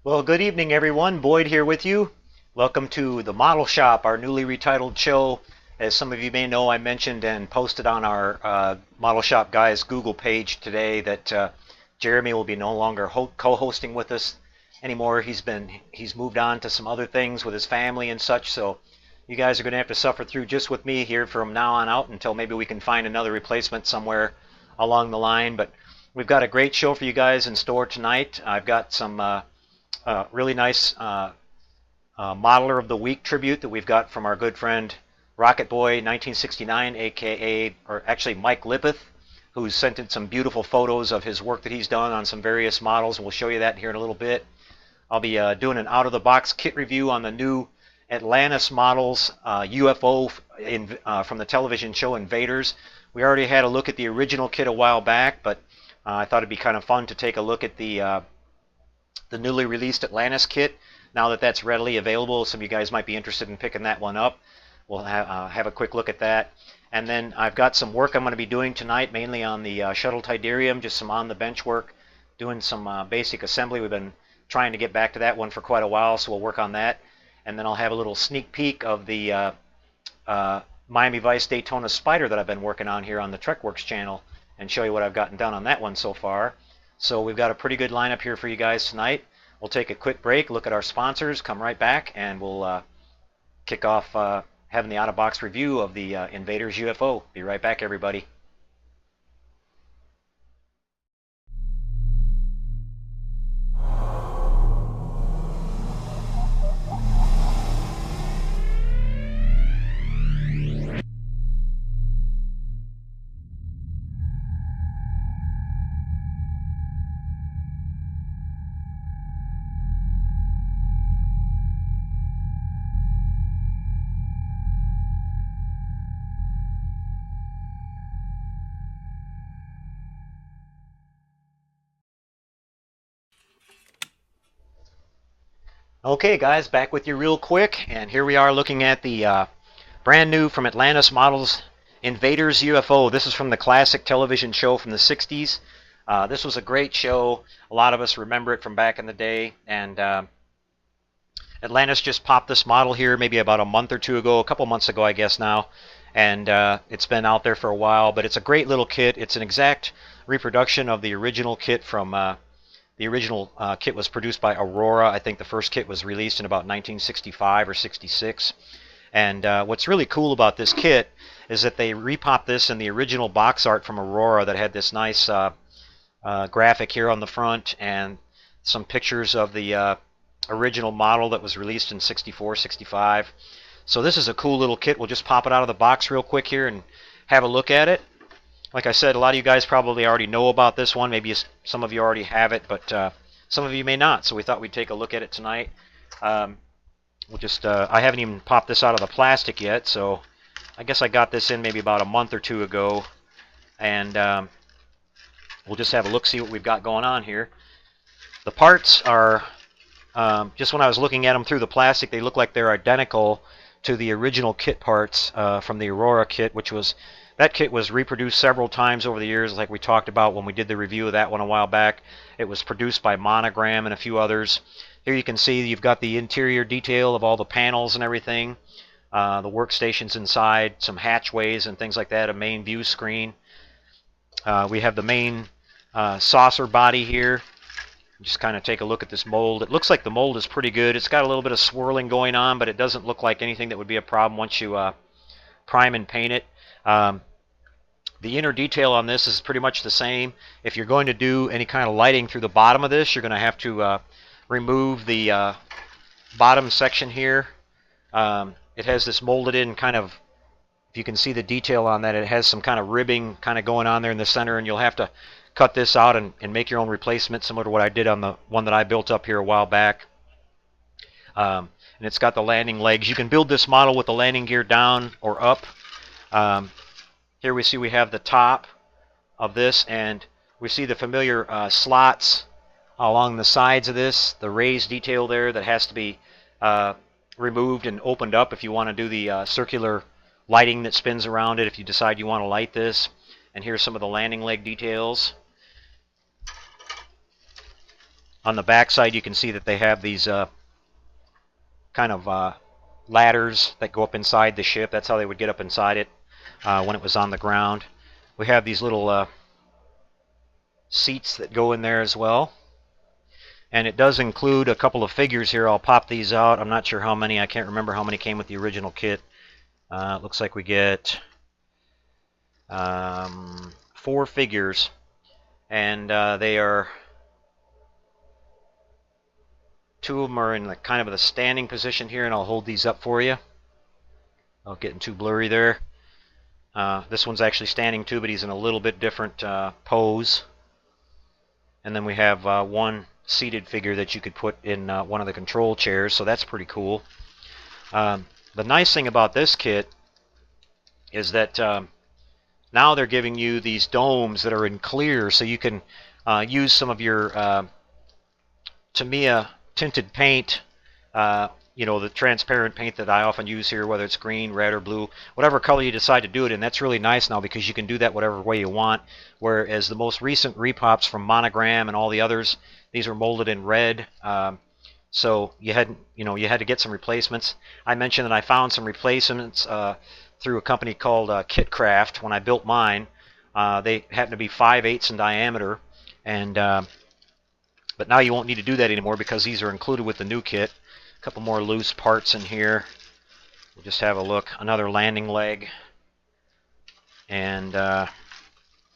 Well, good evening, everyone. Boyd here with you. Welcome to the Model Shop, our newly retitled show. As some of you may know, I mentioned and posted on our Model Shop Guys Google page today that Jeremy will be no longer co-hosting with us anymore. He's moved on to some other things with his family and such. So you guys are going to have to suffer through just with me here from now on out until maybe we can find another replacement somewhere along the line. But we've got a great show for you guys in store tonight. I've got some really nice Modeler of the Week tribute that we've got from our good friend Rocket Boy 1969, aka, or actually Mike Lippeth, who's sent in some beautiful photos of his work that he's done on some various models, and we'll show you that here in a little bit. I'll be doing an out-of-the-box kit review on the new Atlantis models UFO from the television show Invaders. We already had a look at the original kit a while back, but I thought it'd be kind of fun to take a look at the newly released Atlantis kit now that that's readily available. Some of you guys might be interested in picking that one up. We'll have a quick look at that. And then I've got some work I'm going to be doing tonight, mainly on the Shuttle Tydirium, just some on-the-bench work, doing some basic assembly. We've been trying to get back to that one for quite a while, so we'll work on that. And then I'll have a little sneak peek of the Miami Vice Daytona Spyder that I've been working on here on the TrekWorks channel and show you what I've gotten done on that one so far. So we've got a pretty good lineup here for you guys tonight. We'll take a quick break, look at our sponsors, come right back, and we'll kick off having the out-of-box review of the Invaders UFO. Be right back, everybody. Okay, guys, back with you real quick, and here we are looking at the brand new from Atlantis models Invaders UFO. This is from the classic television show from the 60s. This was a great show. A lot of us remember it from back in the day, and Atlantis just popped this model here maybe about a month or two ago, a couple months ago I guess now, and it's been out there for a while, but it's a great little kit. It's an exact reproduction of the original kit from the original kit was produced by Aurora. I think the first kit was released in about 1965 or 66. And what's really cool about this kit is that they repopped this in the original box art from Aurora that had this nice graphic here on the front and some pictures of the original model that was released in 64, 65. So this is a cool little kit. We'll just pop it out of the box real quick here and have a look at it. Like I said, a lot of you guys probably already know about this one. Maybe some of you already have it, but some of you may not. So we thought we'd take a look at it tonight. We'll just I haven't even popped this out of the plastic yet, so I guess I got this in maybe about a month or two ago. And we'll just have a look, see what we've got going on here. The parts are, just when I was looking at them through the plastic, they look like they're identical to the original kit parts from the Aurora kit, which was... That kit was reproduced several times over the years, like we talked about when we did the review of that one a while back. It was produced by Monogram and a few others. Here you can see you've got the interior detail of all the panels and everything, the workstations inside, some hatchways and things like that, a main view screen. We have the main saucer body here. Just kind of take a look at this mold. It looks like the mold is pretty good. It's got a little bit of swirling going on, but it doesn't look like anything that would be a problem once you prime and paint it. The inner detail on this is pretty much the same. If you're going to do any kind of lighting through the bottom of this, you're going to have to remove the bottom section here. It has this molded in kind of, if you can see the detail on that, it has some kind of ribbing kind of going on there in the center, and you'll have to cut this out and make your own replacement, similar to what I did on the one that I built up here a while back. And it's got the landing legs. You can build this model with the landing gear down or up. Here we see we have the top of this, and we see the familiar slots along the sides of this, the raised detail there that has to be removed and opened up if you want to do the circular lighting that spins around it if you decide you want to light this. And here's some of the landing leg details. On the back side, you can see that they have these kind of ladders that go up inside the ship. That's how they would get up inside it when it was on the ground. We have these little seats that go in there as well. And it does include a couple of figures here. I'll pop these out. I'm not sure how many. I can't remember how many came with the original kit. It looks like we get 4 figures. And they are... 2 of them are in kind of the standing position here, and I'll hold these up for you. Not getting too blurry there. This one's actually standing too, but he's in a little bit different pose. And then we have one seated figure that you could put in one of the control chairs, so that's pretty cool. The nice thing about this kit is that now they're giving you these domes that are in clear, so you can use some of your Tamiya tinted paint, you know, the transparent paint that I often use here, whether it's green, red, or blue, whatever color you decide to do it in. That's really nice now because you can do that whatever way you want, whereas the most recent repops from Monogram and all the others, these were molded in red, so you had to get some replacements. I mentioned that I found some replacements through a company called Kitcraft when I built mine. They happen to be 5/8 in diameter, and but now you won't need to do that anymore because these are included with the new kit. A couple more loose parts in here. We'll just have a look. Another landing leg. And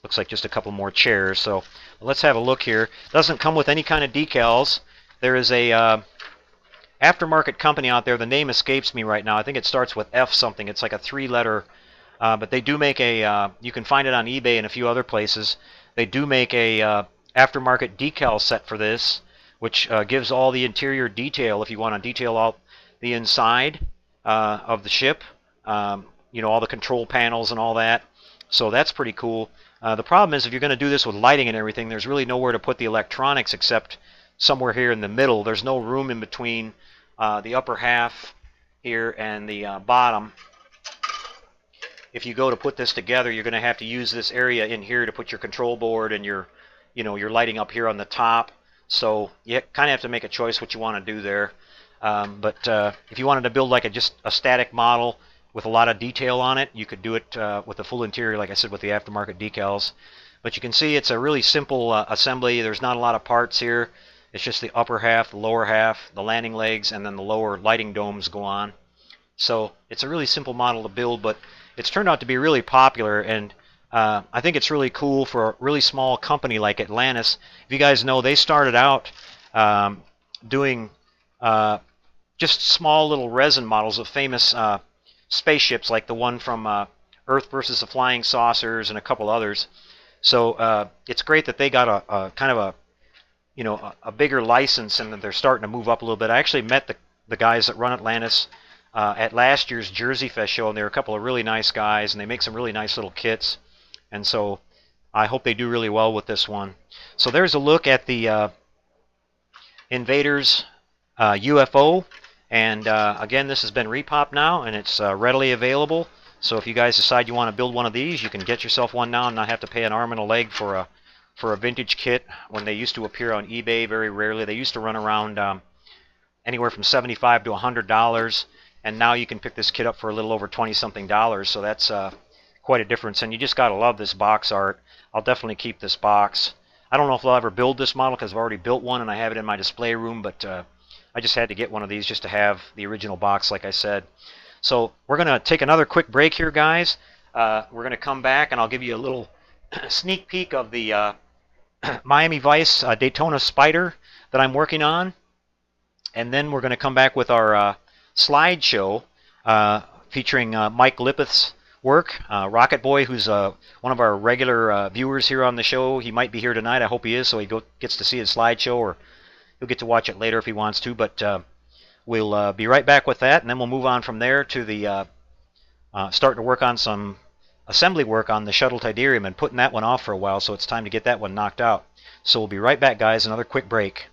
looks like just a couple more chairs. So let's have a look here. Doesn't come with any kind of decals. There is a aftermarket company out there. The name escapes me right now. I think it starts with F something. It's like a 3-letter. But they do make a, you can find it on eBay and a few other places. They do make a aftermarket decal set for this, which gives all the interior detail if you want to detail out the inside of the ship, you know, all the control panels and all that. So that's pretty cool. The problem is if you're going to do this with lighting and everything, there's really nowhere to put the electronics except somewhere here in the middle. There's no room in between the upper half here and the bottom. If you go to put this together, you're going to have to use this area in here to put your control board and your, you know, your lighting up here on the top. So you kind of have to make a choice what you want to do there. But if you wanted to build like just a static model with a lot of detail on it, you could do it with the full interior, like I said, with the aftermarket decals. But you can see it's a really simple assembly. There's not a lot of parts here. It's just the upper half, the lower half, the landing legs, and then the lower lighting domes go on. So it's a really simple model to build, but it's turned out to be really popular, and I think it's really cool for a really small company like Atlantis. If you guys know, they started out doing just small little resin models of famous spaceships, like the one from Earth versus the Flying Saucers and a couple others. So it's great that they got a kind of a, you know, a bigger license, and that they're starting to move up a little bit. I actually met the guys that run Atlantis at last year's Jersey Fest show, and they're a couple of really nice guys, and they make some really nice little kits. And so I hope they do really well with this one. So there's a look at the Invaders UFO. And again, this has been repopped now, and it's readily available. So if you guys decide you want to build one of these, you can get yourself one now and not have to pay an arm and a leg for a vintage kit when they used to appear on eBay very rarely. They used to run around anywhere from $75 to $100. And now you can pick this kit up for a little over $20-something. So that's quite a difference. And you just got to love this box art. I'll definitely keep this box. I don't know if I'll ever build this model because I've already built one and I have it in my display room. But I just had to get one of these just to have the original box, like I said. So we're going to take another quick break here, guys. We're going to come back and I'll give you a little sneak peek of the Miami Vice Daytona Spyder that I'm working on. And then we're going to come back with our slideshow featuring Mike Lippitt's work. Rocket Boy, who's one of our regular viewers here on the show. He might be here tonight. I hope he is, so he gets to see his slideshow, or he'll get to watch it later if he wants to. But we'll be right back with that, and then we'll move on from there to the starting to work on some assembly work on the Shuttle Tydirium and putting that one off for a while, so it's time to get that one knocked out. So we'll be right back, guys. Another quick break.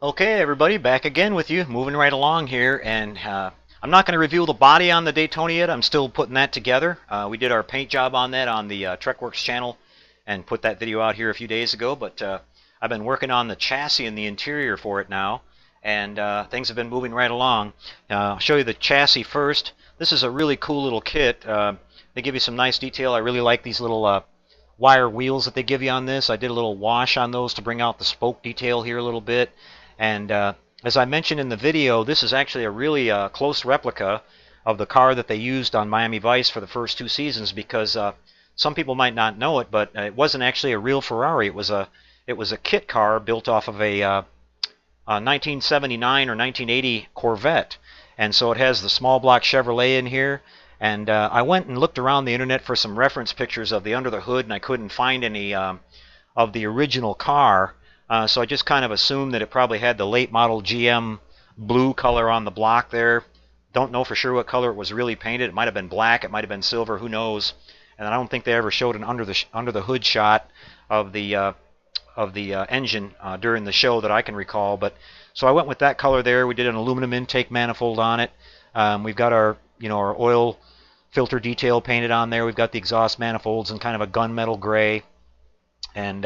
Okay, everybody, back again with you, moving right along here, and I'm not going to reveal the body on the Daytona yet. I'm still putting that together. We did our paint job on that on the TrekWorks channel and put that video out here a few days ago, but I've been working on the chassis and the interior for it now, and things have been moving right along. I'll show you the chassis first. This is a really cool little kit. They give you some nice detail. I really like these little wire wheels that they give you on this. I did a little wash on those to bring out the spoke detail here a little bit. And as I mentioned in the video, this is actually a really close replica of the car that they used on Miami Vice for the first 2 seasons, because some people might not know it, but it wasn't actually a real Ferrari. It was a kit car built off of a 1979 or 1980 Corvette. And so it has the small block Chevrolet in here. And I went and looked around the internet for some reference pictures of the under the hood, and I couldn't find any of the original car. So I just kind of assumed that it probably had the late model GM blue color on the block there. Don't know for sure what color it was really painted. It might have been black, it might have been silver, who knows. And I don't think they ever showed an under the hood shot of the engine during the show that I can recall. But so I went with that color there. We did an aluminum intake manifold on it. We've got our our oil filter detail painted on there. We've got the exhaust manifolds in kind of a gunmetal gray, and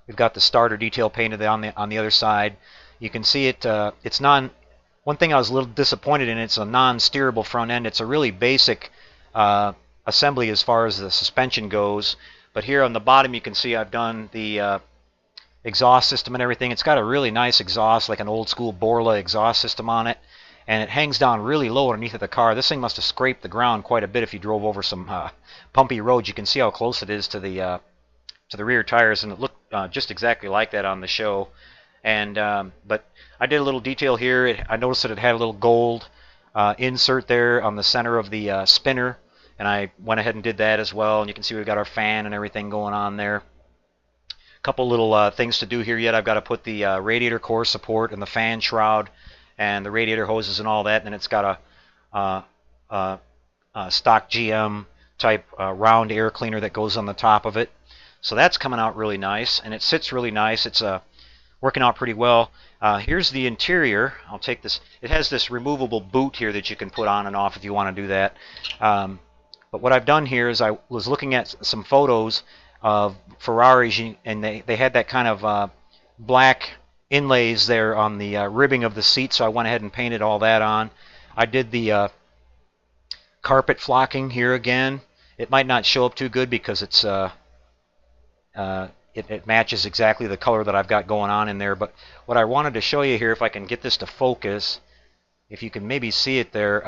we've got the starter detail painted on the other side. You can see it. It's non. One thing I was a little disappointed in, it's a non-steerable front end. It's a really basic assembly as far as the suspension goes. But here on the bottom, you can see I've done the exhaust system and everything. It's got a really nice exhaust, like an old school Borla exhaust system on it, and it hangs down really low underneath of the car. This thing must have scraped the ground quite a bit if you drove over some pumpy roads. You can see how close it is to the rear tires, and it looked just exactly like that on the show. And but I did a little detail here. I noticed that it had a little gold insert there on the center of the spinner, and I went ahead and did that as well. And you can see we've got our fan and everything going on there. Couple little things to do here yet. I've got to put the radiator core support and the fan shroud and the radiator hoses and all that. And then it's got a stock GM type round air cleaner that goes on the top of it. So that's coming out really nice, and it sits really nice. It's working out pretty well. Here's the interior. I'll take this. It has this removable boot here that you can put on and off if you want to do that. But what I've done here is I was looking at some photos of Ferraris, and they had that kind of black inlays there on the ribbing of the seat, so I went ahead and painted all that on. I did the carpet flocking here again. It might not show up too good because it's it matches exactly the color that I've got going on in there. But what I wanted to show you here, if I can get this to focus, if you can maybe see it there,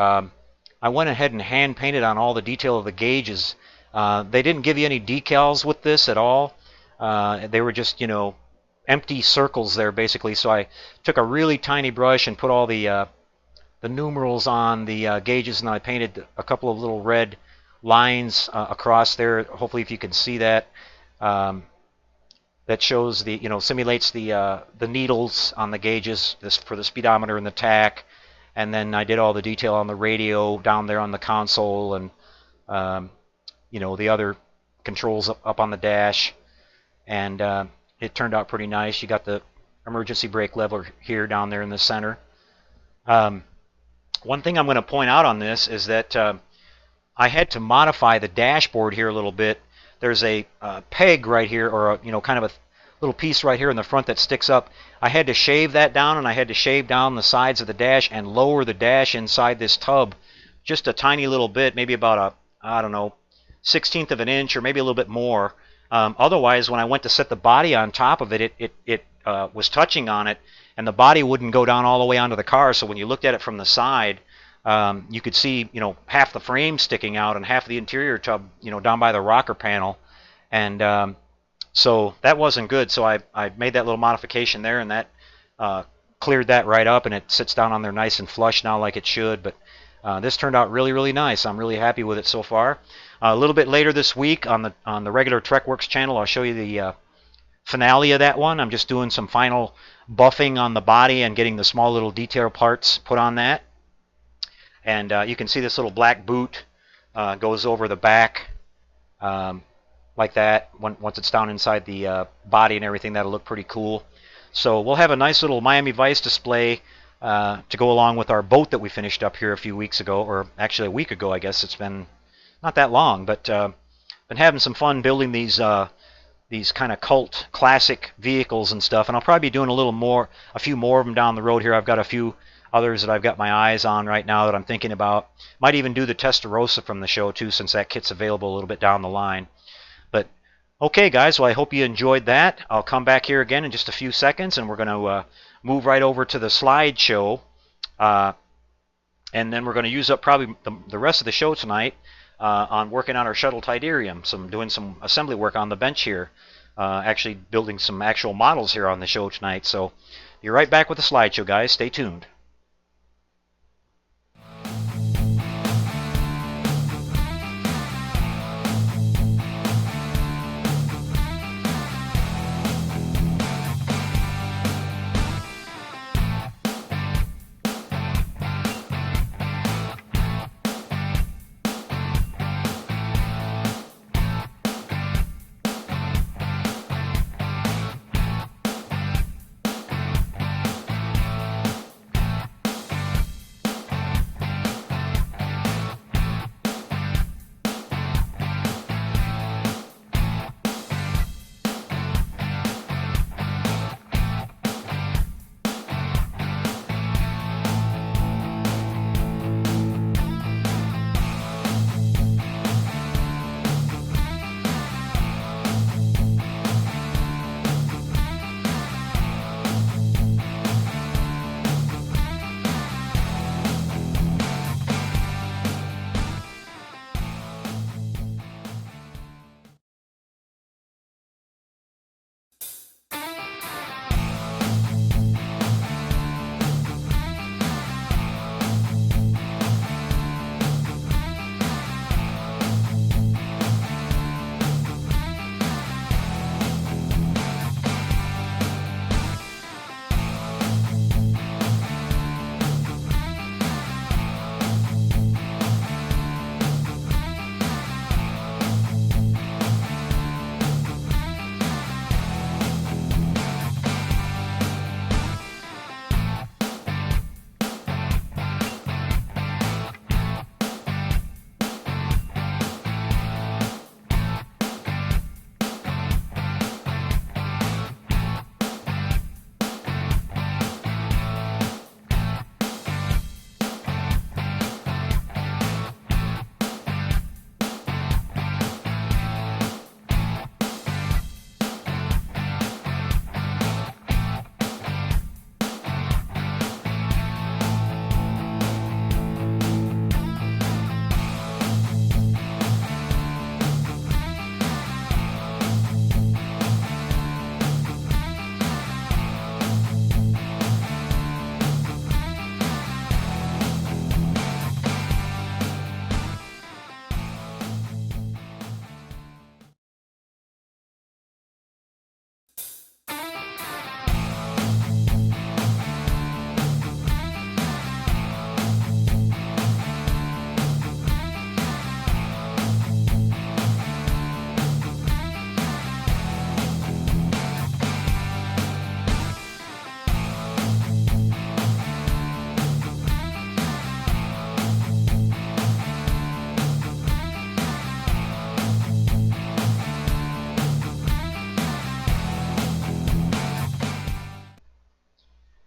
I went ahead and hand painted on all the detail of the gauges. They didn't give you any decals with this at all. They were just, empty circles there basically. So I took a really tiny brush and put all the numerals on the gauges, and I painted a couple of little red lines across there. Hopefully, if you can see that, that shows the, simulates the needles on the gauges for the speedometer and the tach. And then I did all the detail on the radio down there on the console, and the other controls up on the dash, and it turned out pretty nice. You got the emergency brake lever here down there in the center. One thing I'm going to point out on this is that I had to modify the dashboard here a little bit. There's a peg right here, or kind of a little piece right here in the front that sticks up. I had to shave that down, and I had to shave down the sides of the dash and lower the dash inside this tub just a tiny little bit, maybe about I don't know, 1/16 of an inch or maybe a little bit more. Otherwise, when I went to set the body on top of it, it was touching on it, and the body wouldn't go down all the way onto the car. So when you looked at it from the side, you could see, half the frame sticking out and half the interior tub, down by the rocker panel, and so that wasn't good. So I made that little modification there, and that cleared that right up, and it sits down on there nice and flush now like it should. But this turned out really, really nice. I'm really happy with it so far. A little bit later this week on the regular TrekWorks channel, I'll show you the finale of that one. I'm just doing some final buffing on the body and getting the small little detail parts put on that. And you can see this little black boot goes over the back like that. Once it's down inside the body and everything, that'll look pretty cool. So we'll have a nice little Miami Vice display to go along with our boat that we finished up here a few weeks ago, or actually a week ago, I guess. It's been not that long, but been having some fun building these kind of cult classic vehicles and stuff. And I'll probably be doing a few more of them down the road here. I've got a few others that I've got my eyes on right now that I'm thinking about. Might even do the Testarossa from the show too, since that kit's available a little bit down the line. But okay, guys, well, I hope you enjoyed that. I'll come back here again in just a few seconds, and we're going to move right over to the slideshow. And then we're going to use up probably the rest of the show tonight on working on our Shuttle Tydirium, doing some assembly work on the bench here, actually building some actual models here on the show tonight. So you're right back with the slideshow, guys. Stay tuned.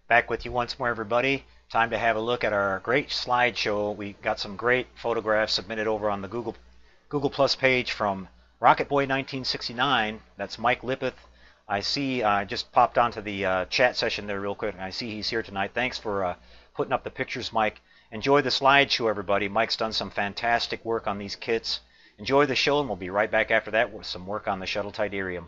Back with you once more, everybody. Time to have a look at our great slideshow. We got some great photographs submitted over on the Google Plus page from Rocket Boy 1969. That's Mike Lippeth. I see I just popped onto the chat session there real quick, and I see he's here tonight. Thanks for putting up the pictures, Mike. Enjoy the slideshow, everybody. Mike's done some fantastic work on these kits. Enjoy the show, and we'll be right back after that with some work on the Shuttle Tydirium.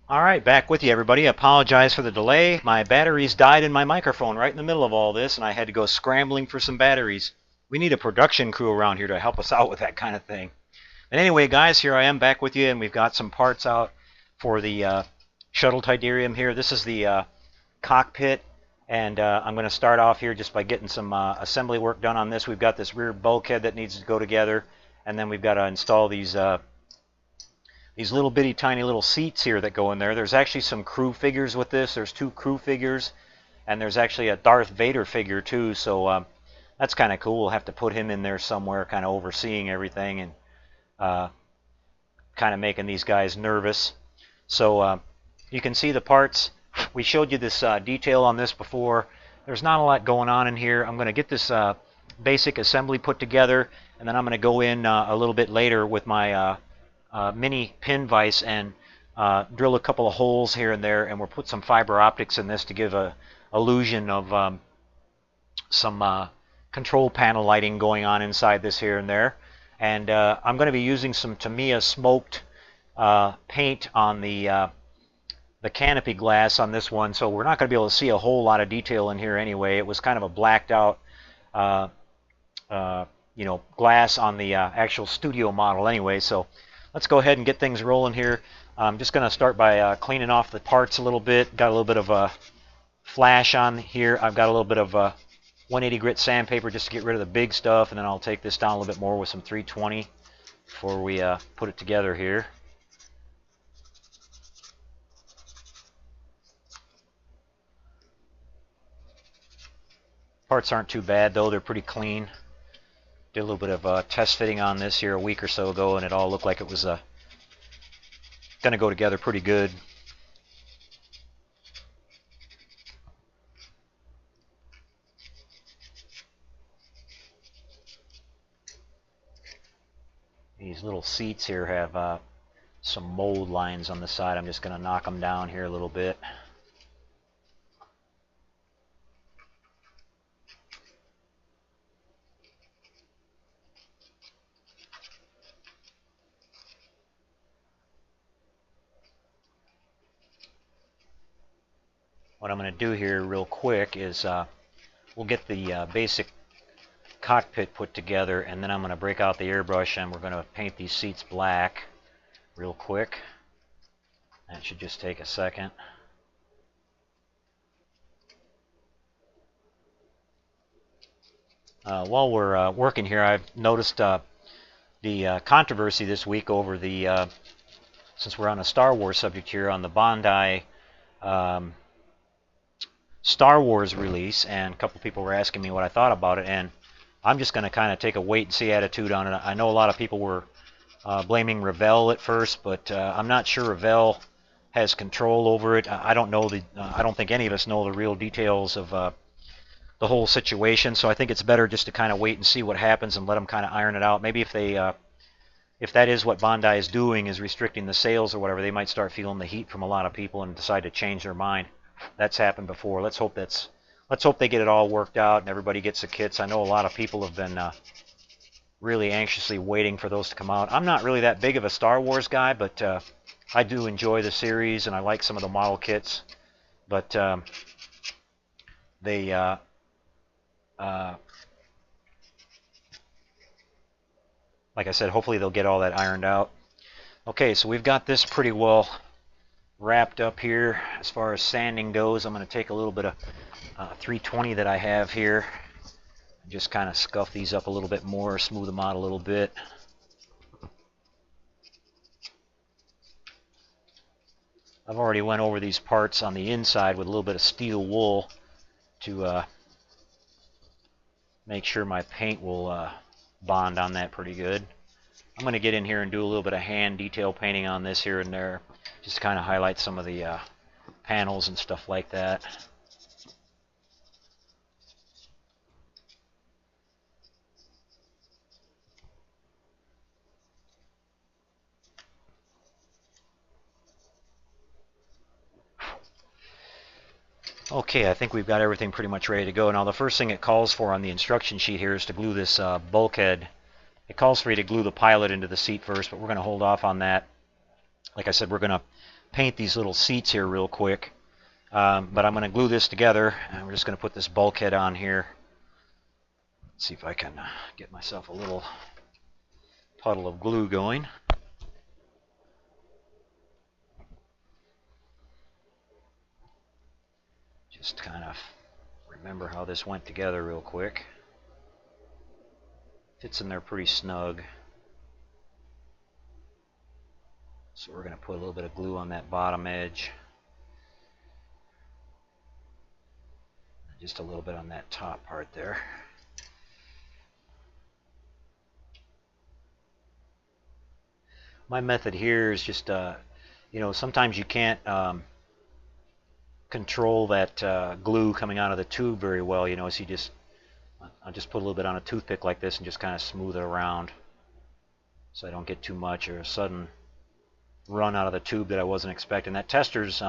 Alright, back with you everybody. Apologize for the delay. My batteries died in my microphone right in the middle of all this, and I had to go scrambling for some batteries. We need a production crew around here to help us out with that kind of thing. But anyway, guys, here I am back with you, and we've got some parts out for the Shuttle Tydirium here. This is the cockpit, and I'm going to start off here just by getting some assembly work done on this. We've got this rear bulkhead that needs to go together, and then we've got to install these little bitty tiny little seats here that go in there. There's actually some crew figures with this. There's 2 crew figures, and there's actually a Darth Vader figure too, so that's kind of cool. We'll have to put him in there somewhere, kind of overseeing everything and kind of making these guys nervous. So you can see the parts. We showed you this detail on this before. There's not a lot going on in here. I'm going to get this basic assembly put together, and then I'm going to go in a little bit later with my mini pin vise and drill a couple of holes here and there, and we'll put some fiber optics in this to give a illusion of some control panel lighting going on inside this here and there. And I'm going to be using some Tamiya smoked paint on the canopy glass on this one, so we're not going to be able to see a whole lot of detail in here anyway. It was kind of a blacked out glass on the actual studio model anyway, so let's go ahead and get things rolling here. I'm just going to start by cleaning off the parts a little bit. Got a little bit of a flash on here. I've got a little bit of 180 grit sandpaper just to get rid of the big stuff, and then I'll take this down a little bit more with some 320 before we put it together here. Parts aren't too bad though, they're pretty clean. Did a little bit of test fitting on this here a week or so ago, and it all looked like it was going to go together pretty good. These little seats here have some mold lines on the side. I'm just going to knock them down here a little bit. What I'm going to do here real quick is we'll get the basic cockpit put together, and then I'm going to break out the airbrush and we're going to paint these seats black real quick. That should just take a second. While we're working here, I've noticed the controversy this week over the, since we're on a Star Wars subject here, on the Bandai Star Wars release, and a couple people were asking me what I thought about it, and I'm just going to kind of take a wait-and-see attitude on it. I know a lot of people were blaming Revell at first, but I'm not sure Revell has control over it. I don't know I don't think any of us know the real details of the whole situation, so I think it's better just to kind of wait and see what happens and let them kind of iron it out. Maybe if they if that is what Bandai is doing, is restricting the sales or whatever, they might start feeling the heat from a lot of people and decide to change their mind. That's happened before. Let's hope they get it all worked out and everybody gets the kits. I know a lot of people have been really anxiously waiting for those to come out. I'm not really that big of a Star Wars guy, but I do enjoy the series and I like some of the model kits. But they like I said, hopefully they'll get all that ironed out. Okay, so we've got this pretty well wrapped up here as far as sanding goes. I'm going to take a little bit of 320 that I have here and just kind of scuff these up a little bit more, smooth them out a little bit. I've already went over these parts on the inside with a little bit of steel wool to make sure my paint will bond on that pretty good. I'm going to get in here and do a little bit of hand detail painting on this here and there, just to kind of highlight some of the panels and stuff like that. Okay, I think we've got everything pretty much ready to go. Now the first thing it calls for on the instruction sheet here is to glue this bulkhead. It calls for you to glue the pilot into the seat first, but we're going to hold off on that. Like I said, we're going to paint these little seats here real quick. But I'm going to glue this together, and we're just going to put this bulkhead on here. Let's see if I can get myself a little puddle of glue going. Just kind of remember how this went together real quick. Fits in there pretty snug. So we're going to put a little bit of glue on that bottom edge. Just a little bit on that top part there. My method here is just, you know, sometimes you can't control that glue coming out of the tube very well, you know, so I'll just put a little bit on a toothpick like this and just kind of smooth it around so I don't get too much or a sudden run out of the tube that I wasn't expecting. That tester's,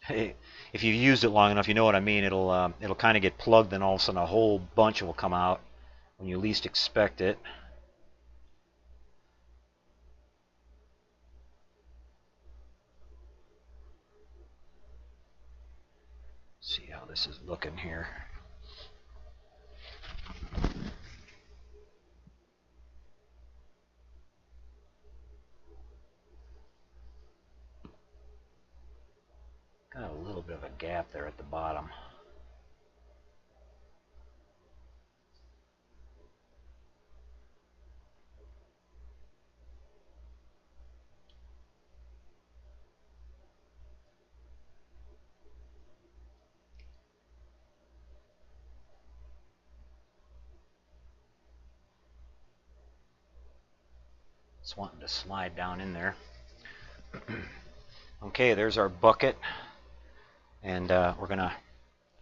if you've used it long enough, you know what I mean. It'll kind of get plugged, and all of a sudden a whole bunch will come out when you least expect it. See how this is looking here. Got a little bit of a gap there at the bottom. It's wanting to slide down in there. Okay, there's our bucket, and we're going to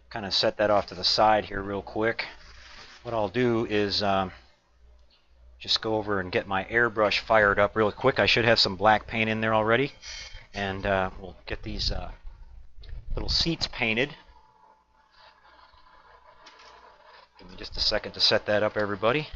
kind of set that off to the side here real quick. What I'll do is just go over and get my airbrush fired up real quick. I should have some black paint in there already, and we'll get these little seats painted. Give me just a second to set that up, everybody.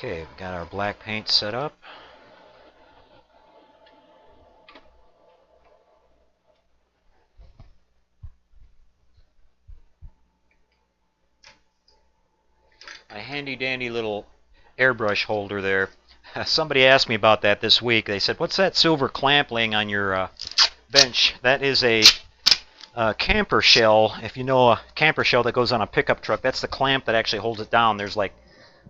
Okay, we've got our black paint set up. My handy dandy little airbrush holder there. Somebody asked me about that this week. They said, "What's that silver clamp laying on your bench?" That is a camper shell. If you know a camper shell that goes on a pickup truck, that's the clamp that actually holds it down. There's like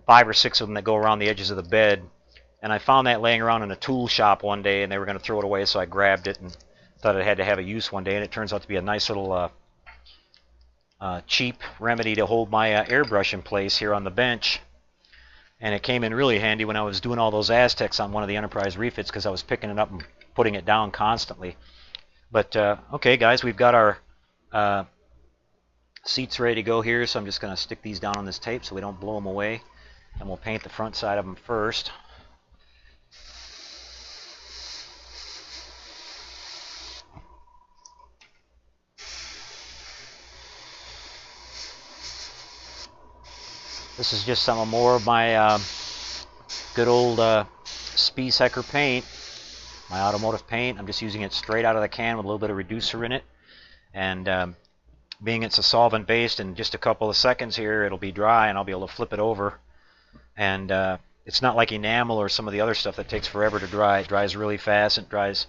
5 or 6 of them that go around the edges of the bed. And I found that laying around in a tool shop one day, and they were going to throw it away, so I grabbed it and thought it had to have a use one day. And it turns out to be a nice little cheap remedy to hold my airbrush in place here on the bench. And it came in really handy when I was doing all those Aztecs on one of the Enterprise refits, because I was picking it up and putting it down constantly. But okay, guys, we've got our seats ready to go here, so I'm just going to stick these down on this tape so we don't blow them away. And we'll paint the front side of them first. This is just some more of my good old Speesecker paint, my automotive paint. I'm just using it straight out of the can with a little bit of reducer in it. And being it's a solvent based, in just a couple of seconds here it'll be dry and I'll be able to flip it over. And it's not like enamel or some of the other stuff that takes forever to dry. It dries really fast. It dries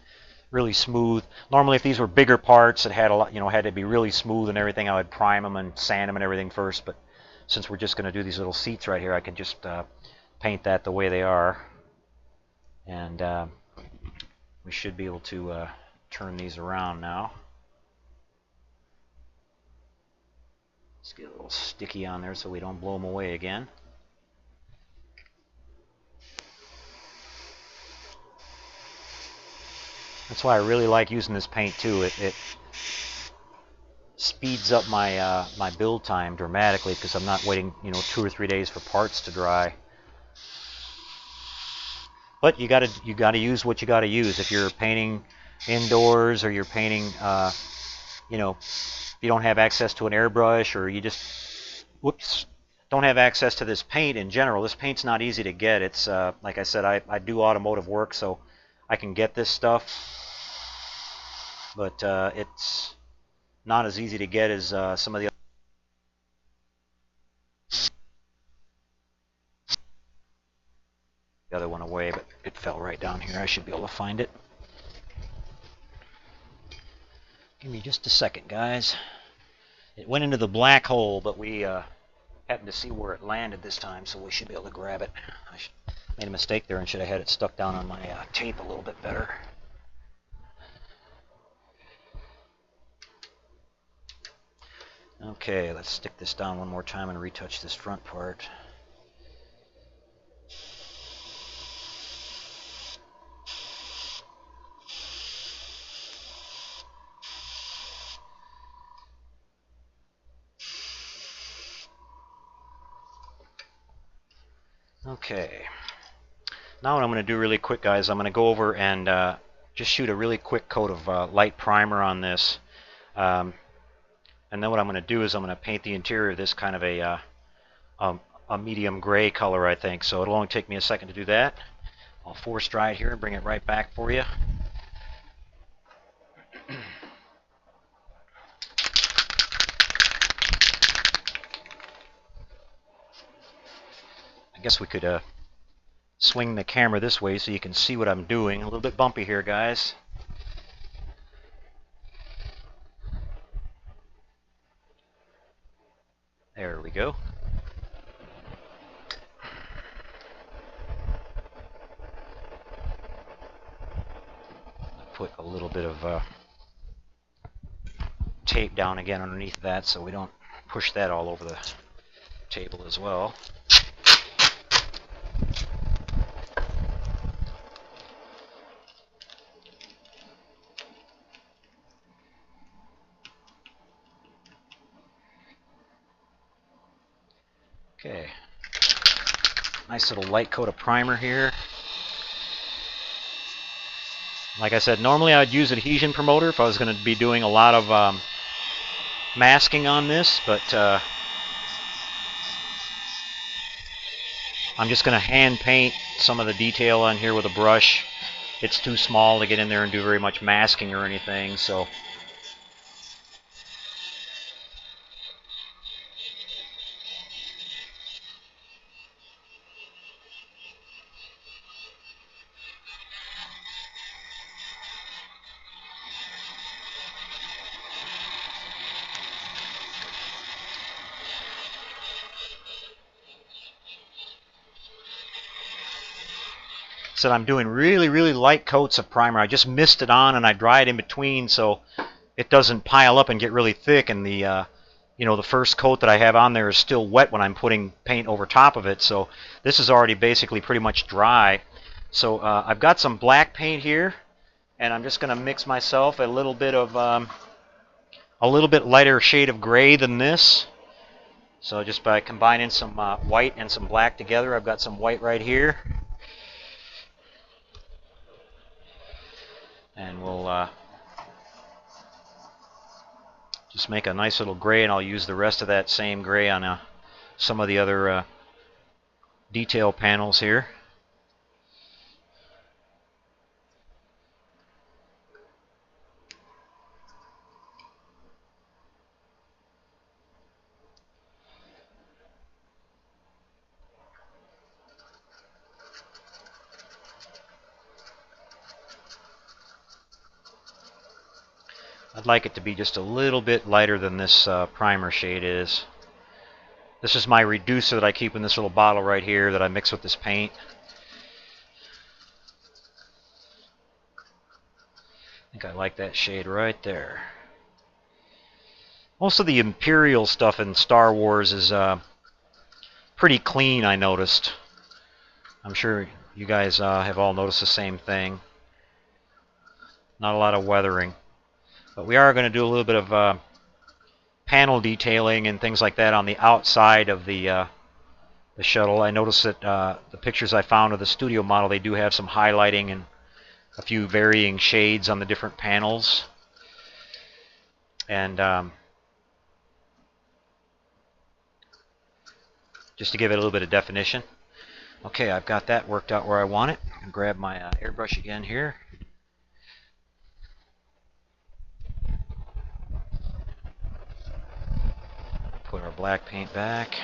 really smooth. Normally, if these were bigger parts that had a lot, had to be really smooth and everything, I would prime them and sand them and everything first. But since we're just going to do these little seats right here, I can just paint that the way they are. And we should be able to turn these around now. Let's get a little sticky on there so we don't blow them away again. That's why I really like using this paint too. It speeds up my my build time dramatically because I'm not waiting 2 or 3 days for parts to dry. But you gotta use what you gotta use. If you're painting indoors or you're painting, if you don't have access to an airbrush or you just, don't have access to this paint in general. This paint's not easy to get. It's like I said, I do automotive work, so I can get this stuff, but it's not as easy to get as some of the other one away. But it fell right down here. I should be able to find it. Give me just a second, guys. It went into the black hole, but we happened to see where it landed this time, so we should be able to grab it. I made a mistake there and should have had it stuck down on my tape a little bit better. Okay, let's stick this down one more time and retouch this front part. Okay, now what I'm going to do really quick, guys, I'm going to go over and just shoot a really quick coat of light primer on this. And then what I'm going to do is I'm going to paint the interior of this kind of a medium gray color, I think. So it'll only take me a second to do that. I'll force dry it here and bring it right back for you. I guess we could swing the camera this way so you can see what I'm doing. A little bit bumpy here, guys. There we go. Put a little bit of tape down again underneath that so we don't push that all over the table as well. Okay, nice little light coat of primer here. Like I said, normally I'd use adhesion promoter if I was going to be doing a lot of masking on this, but I'm just going to hand paint some of the detail on here with a brush. It's too small to get in there and do very much masking or anything, so I'm doing really light coats of primer. I just mist it on and I dry it in between so it doesn't pile up and get really thick, and the the first coat that I have on there is still wet when I'm putting paint over top of it, so this is already basically pretty much dry. So I've got some black paint here, and I'm just going to mix myself a little bit of a little bit lighter shade of gray than this. So just by combining some white and some black together, I've got some white right here. And we'll just make a nice little gray, and I'll use the rest of that same gray on some of the other detail panels here. I'd like it to be just a little bit lighter than this primer shade is. This is my reducer that I keep in this little bottle right here that I mix with this paint. I think I like that shade right there. Most of the Imperial stuff in Star Wars is pretty clean, I noticed. I'm sure you guys have all noticed the same thing. Not a lot of weathering. But we are going to do a little bit of panel detailing and things like that on the outside of the shuttle. I noticed that the pictures I found of the studio model, they do have some highlighting and a few varying shades on the different panels. And just to give it a little bit of definition. Okay, I've got that worked out where I want it. I'll grab my airbrush again here. Put our black paint back.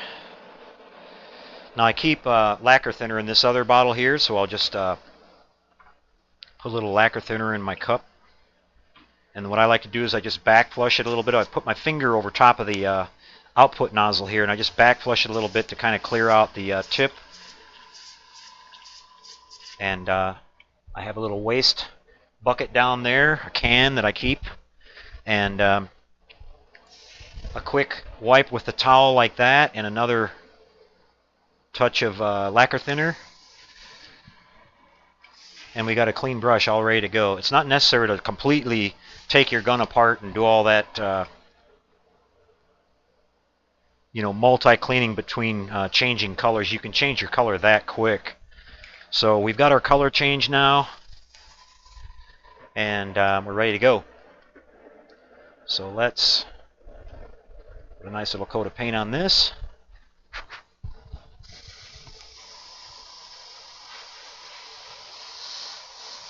Now I keep lacquer thinner in this other bottle here, so I'll just put a little lacquer thinner in my cup. And what I like to do is I just back flush it a little bit. I put my finger over top of the output nozzle here, and I just back flush it a little bit to kind of clear out the tip. And I have a little waste bucket down there, a can that I keep, and a quick wipe with the towel like that, and another touch of lacquer thinner, and we got a clean brush all ready to go. It's not necessary to completely take your gun apart and do all that multi-cleaning between changing colors. You can change your color that quick. So we've got our color change now, and we're ready to go. So let's put a nice little coat of paint on this.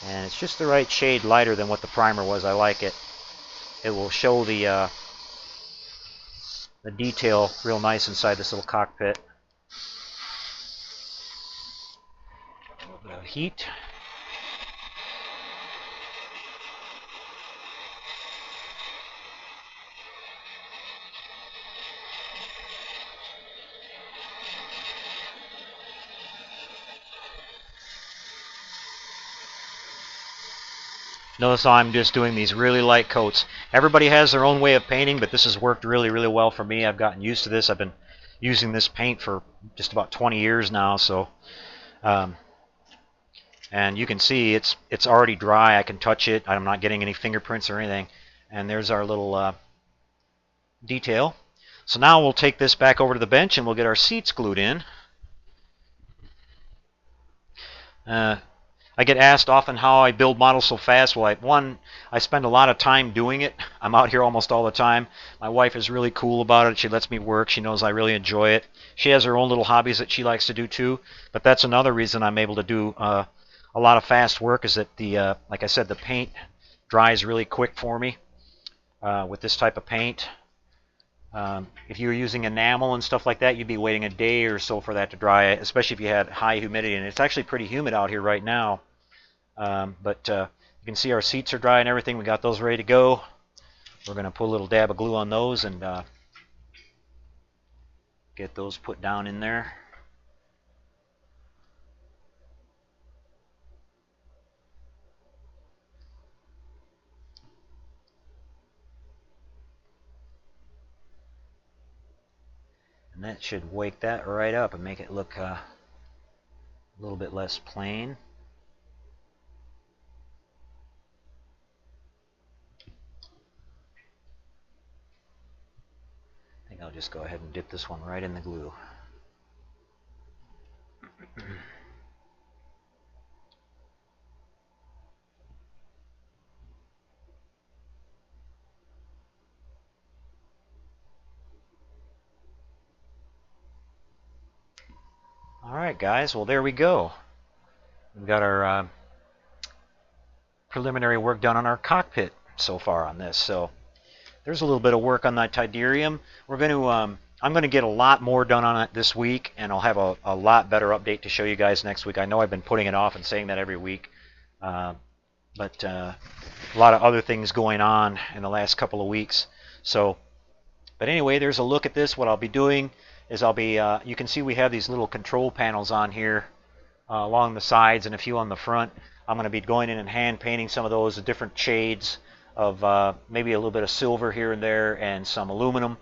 And it's just the right shade lighter than what the primer was. I like it. It will show the detail real nice inside this little cockpit. A little bit of heat. Notice how I'm just doing these really light coats. Everybody has their own way of painting, but this has worked really, really well for me. I've gotten used to this. I've been using this paint for just about 20 years now. So, and you can see it's already dry. I can touch it. I'm not getting any fingerprints or anything. And there's our little detail. So now we'll take this back over to the bench and we'll get our seats glued in. I get asked often how I build models so fast. Well, I spend a lot of time doing it. I'm out here almost all the time. My wife is really cool about it. She lets me work. She knows I really enjoy it. She has her own little hobbies that she likes to do too. But that's another reason I'm able to do a lot of fast work, is that like I said, the paint dries really quick for me with this type of paint. If you were using enamel and stuff like that, you'd be waiting a day or so for that to dry, especially if you had high humidity. And it's actually pretty humid out here right now. But you can see our seats are dry and everything. We got those ready to go. We're going to put a little dab of glue on those and get those put down in there. And that should wake that right up and make it look a little bit less plain. I think I'll just go ahead and dip this one right in the glue. Alright guys, well there we go. We've got our preliminary work done on our cockpit so far on this. So there's a little bit of work on that Tydirium. We're going to I'm going to get a lot more done on it this week, and I'll have a lot better update to show you guys next week. I know I've been putting it off and saying that every week, but a lot of other things going on in the last couple of weeks. So, but anyway, there's a look at this. What I'll be doing is you can see we have these little control panels on here along the sides and a few on the front. I'm going to be going in and hand painting some of those different shades of maybe a little bit of silver here and there, and some aluminum,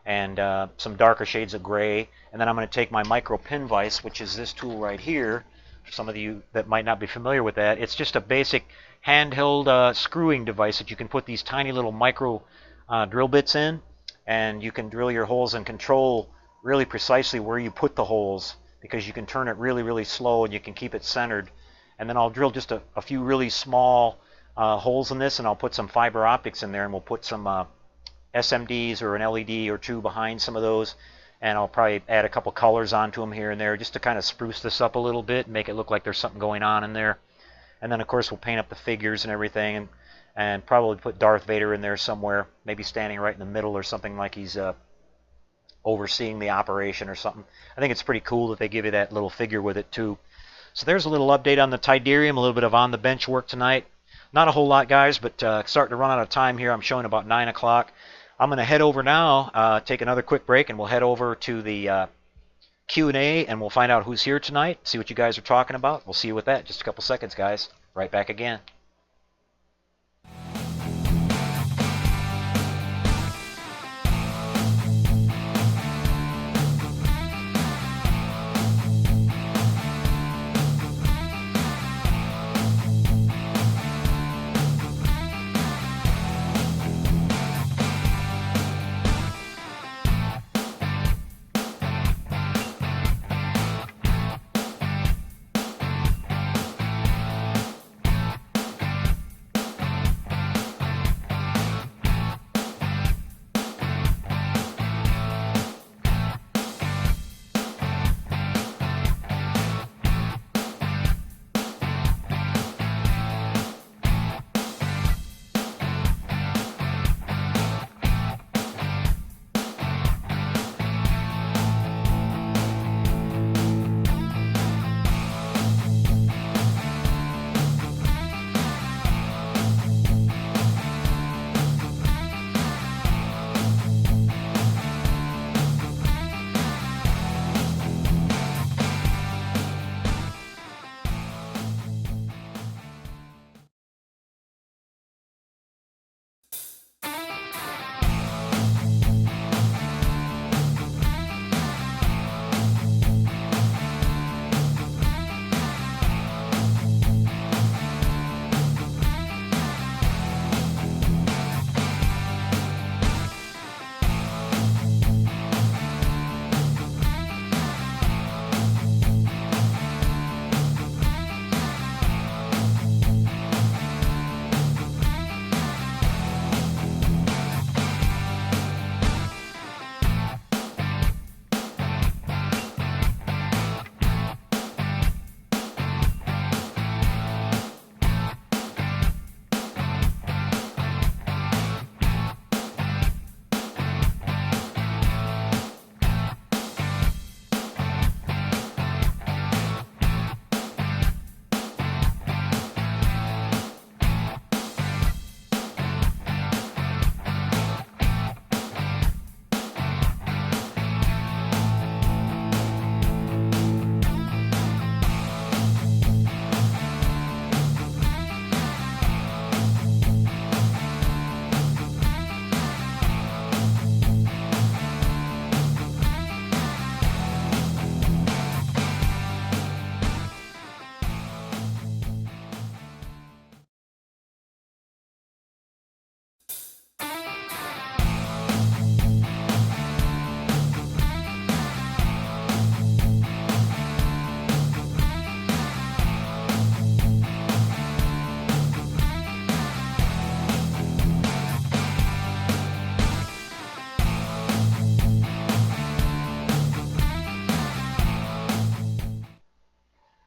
and some darker shades of gray. And then I'm going to take my micro pin vise, which is this tool right here, For some of you that might not be familiar with that, it's just a basic handheld screwing device that you can put these tiny little micro drill bits in, and you can drill your holes and control really precisely where you put the holes, because you can turn it really, really slow and you can keep it centered. And then I'll drill just a few really small holes in this, and I'll put some fiber optics in there, and we'll put some SMDs or an LED or two behind some of those, and I'll probably add a couple colors onto them here and there just to kind of spruce this up a little bit and make it look like there's something going on in there. And then of course we'll paint up the figures and everything, and probably put Darth Vader in there somewhere, maybe standing right in the middle or something, like he's overseeing the operation or something. I think it's pretty cool that they give you that little figure with it too. So there's a little update on the Tydirium, a little bit of on the bench work tonight. Not a whole lot, guys, but starting to run out of time here. I'm showing about 9 o'clock. I'm going to head over now, take another quick break, and we'll head over to the Q&A, and we'll find out who's here tonight, see what you guys are talking about. We'll see you with that in just a couple seconds, guys. Right back again.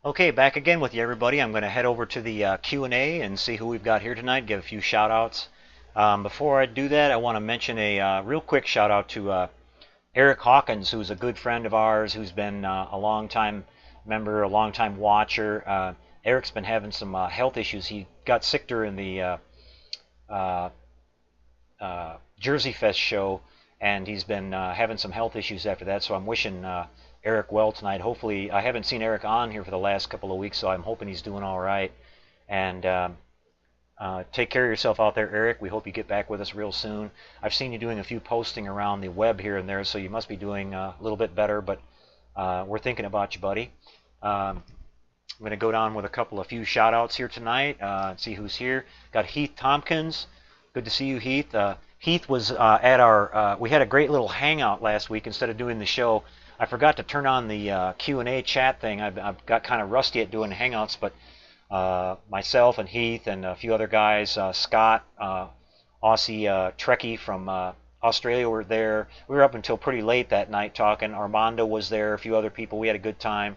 Okay, back again with you, everybody. I'm going to head over to the Q&A and see who we've got here tonight, give a few shout-outs. Before I do that, I want to mention a real quick shout-out to Eric Hawkins, who's a good friend of ours, who's been a long-time member, a long-time watcher. Eric's been having some health issues. He got sick during the Jersey Fest show, and he's been having some health issues after that, so I'm wishing Eric well tonight. Hopefully, I haven't seen Eric on here for the last couple of weeks, so I'm hoping he's doing all right. And take care of yourself out there, Eric. We hope you get back with us real soon. I've seen you doing a few posting around the web here and there, so you must be doing a little bit better, but we're thinking about you, buddy. I'm going to go down with a few shout outs here tonight. See who's here. Got Heath Tompkins. Good to see you, Heath. Heath was at our. We had a great little hangout last week. Instead of doing the show, I forgot to turn on the Q&A chat thing. I've got kind of rusty at doing hangouts, but myself and Heath and a few other guys, Scott, Aussie Trekkie from Australia were there. We were up until pretty late that night talking. Armando was there, a few other people. We had a good time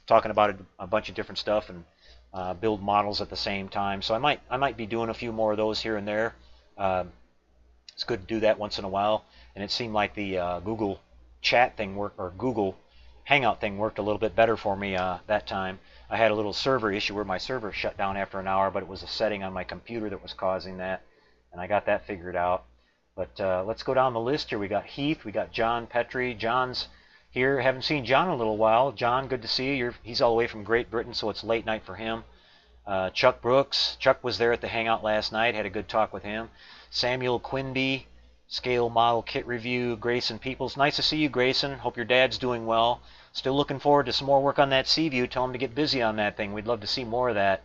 talking about a bunch of different stuff and build models at the same time. So I might be doing a few more of those here and there. It's good to do that once in a while. And it seemed like the Google chat thing worked, or Google Hangout thing worked a little bit better for me that time. I had a little server issue where my server shut down after an hour, but it was a setting on my computer that was causing that, and I got that figured out. But let's go down the list here. We got Heath, we got John Petrie. John's here. Haven't seen John in a little while. John, good to see you. He's all the way from Great Britain, so it's late night for him. Chuck Brooks. Chuck was there at the Hangout last night. Had a good talk with him. Samuel Quinby. Scale Model Kit Review. Grayson Peoples. Nice to see you, Grayson. Hope your dad's doing well. Still looking forward to some more work on that Seaview. Tell him to get busy on that thing. We'd love to see more of that.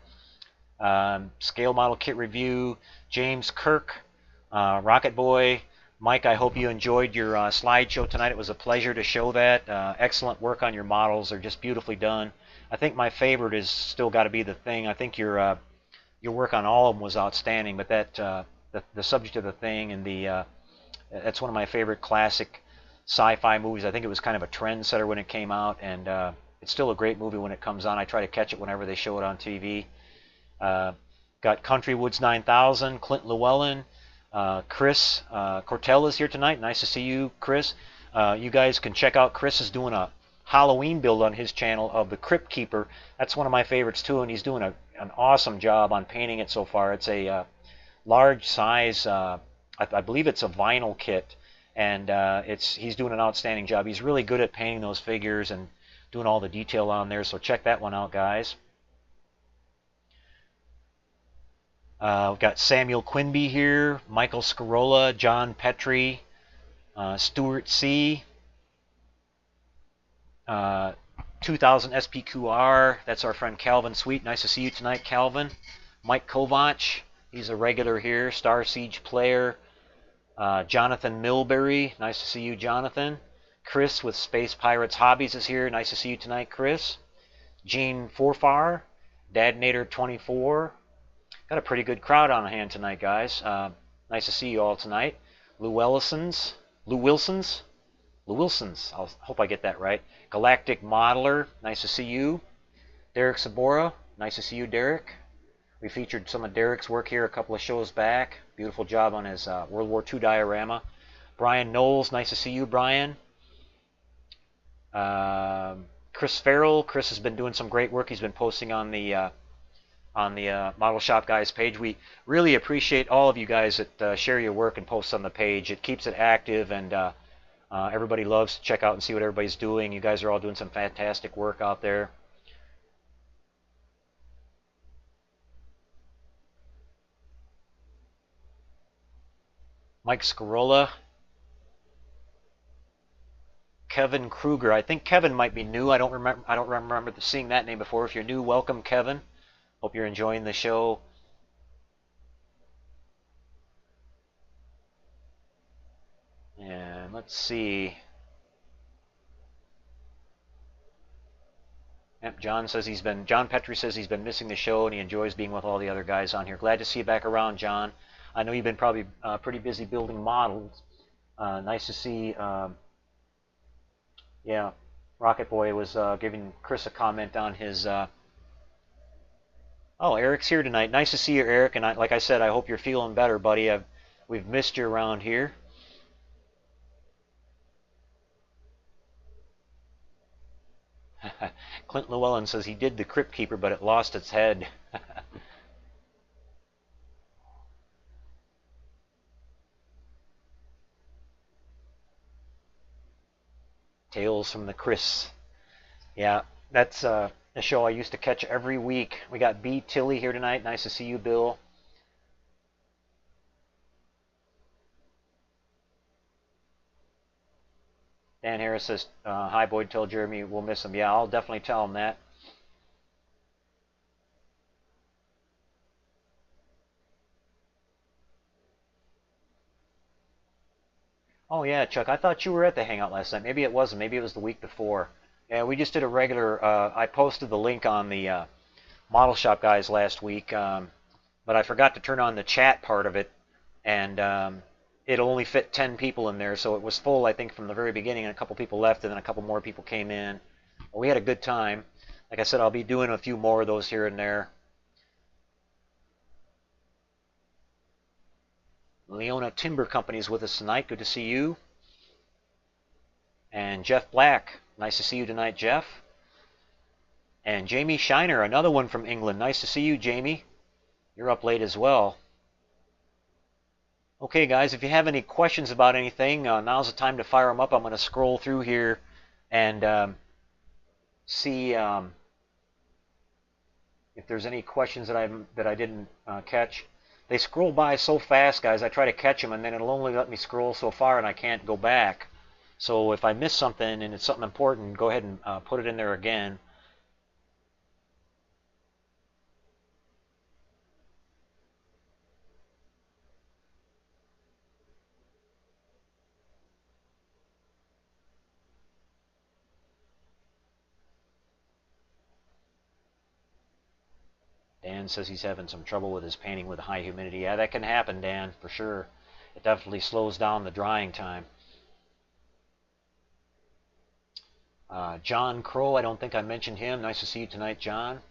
Scale Model Kit Review. James Kirk. Rocket Boy. Mike, I hope you enjoyed your slideshow tonight. It was a pleasure to show that. Excellent work on your models. They're just beautifully done. I think my favorite is still got to be the Thing. I think your work on all of them was outstanding, but that the subject of the Thing and that's one of my favorite classic sci-fi movies. I think it was kind of a trendsetter when it came out, and it's still a great movie when it comes on. I try to catch it whenever they show it on TV. Got Country Woods 9000, Clint Llewellyn. Chris Cortell is here tonight. Nice to see you, Chris. You guys can check out Chris is doing a Halloween build on his channel of the Crypt Keeper. That's one of my favorites too, and he's doing an awesome job on painting it so far. It's a large size, I believe it's a vinyl kit, and he's doing an outstanding job. He's really good at painting those figures and doing all the detail on there, so check that one out, guys. We've got Samuel Quinby here, Michael Scarola, John Petrie, Stuart C., 2000 SPQR, that's our friend Calvin Sweet. Nice to see you tonight, Calvin. Mike Kovach, he's a regular here, Star Siege player. Jonathan Milbury, nice to see you, Jonathan. Chris with Space Pirates Hobbies is here. Nice to see you tonight, Chris. Gene Forfar, Dadnator 24. Got a pretty good crowd on hand tonight, guys. Nice to see you all tonight. Lou Wilsons. I hope I get that right. Galactic Modeler. Nice to see you. Derek Sabora. Nice to see you, Derek. We featured some of Derek's work here a couple of shows back. Beautiful job on his World War II diorama. Brian Knowles. Nice to see you, Brian. Chris Farrell. Chris has been doing some great work. He's been posting on the Model Shop Guys page. We really appreciate all of you guys that share your work and post on the page. It keeps it active, and everybody loves to check out and see what everybody's doing. You guys are all doing some fantastic work out there. Mike Scarola. Kevin Kruger. I think Kevin might be new. I don't remember seeing that name before. If you're new, welcome, Kevin. Hope you're enjoying the show. And let's see. Yep, John Petrie says he's been missing the show and he enjoys being with all the other guys on here. Glad to see you back around, John. I know you've been probably pretty busy building models. Nice to see. Yeah, Rocket Boy was giving Chris a comment on his. Oh, Eric's here tonight. Nice to see you, Eric. And like I said, I hope you're feeling better, buddy. We've missed you around here. Clint Llewellyn says he did the Crypt Keeper, but it lost its head. Tales from the Chris. Yeah, that's a show I used to catch every week. We got B. Tilly here tonight. Nice to see you, Bill. Dan Harris says, hi, Boyd, tell Jeremy we'll miss him. Yeah, I'll definitely tell him that. Oh yeah, Chuck, I thought you were at the Hangout last night. Maybe it wasn't. Maybe it was the week before. Yeah, we just did a regular. I posted the link on the Model Shop guys last week, but I forgot to turn on the chat part of it, and it'll only fit 10 people in there, so it was full, I think, from the very beginning, and a couple people left, and then a couple more people came in. But we had a good time. Like I said, I'll be doing a few more of those here and there. Leona Timber Company is with us tonight. Good to see you. And Jeff Black. Nice to see you tonight, Jeff. And Jamie Shiner, another one from England. Nice to see you, Jamie. You're up late as well. Okay, guys, if you have any questions about anything, now's the time to fire them up. I'm going to scroll through here and see if there's any questions that I didn't catch. They scroll by so fast, guys. I try to catch them, and then it'll only let me scroll so far, and I can't go back. So if I miss something and it's something important, go ahead and put it in there again. Dan says he's having some trouble with his painting with high humidity. Yeah, that can happen, Dan, for sure. It definitely slows down the drying time. John Crow, I don't think I mentioned him. Nice to see you tonight, John.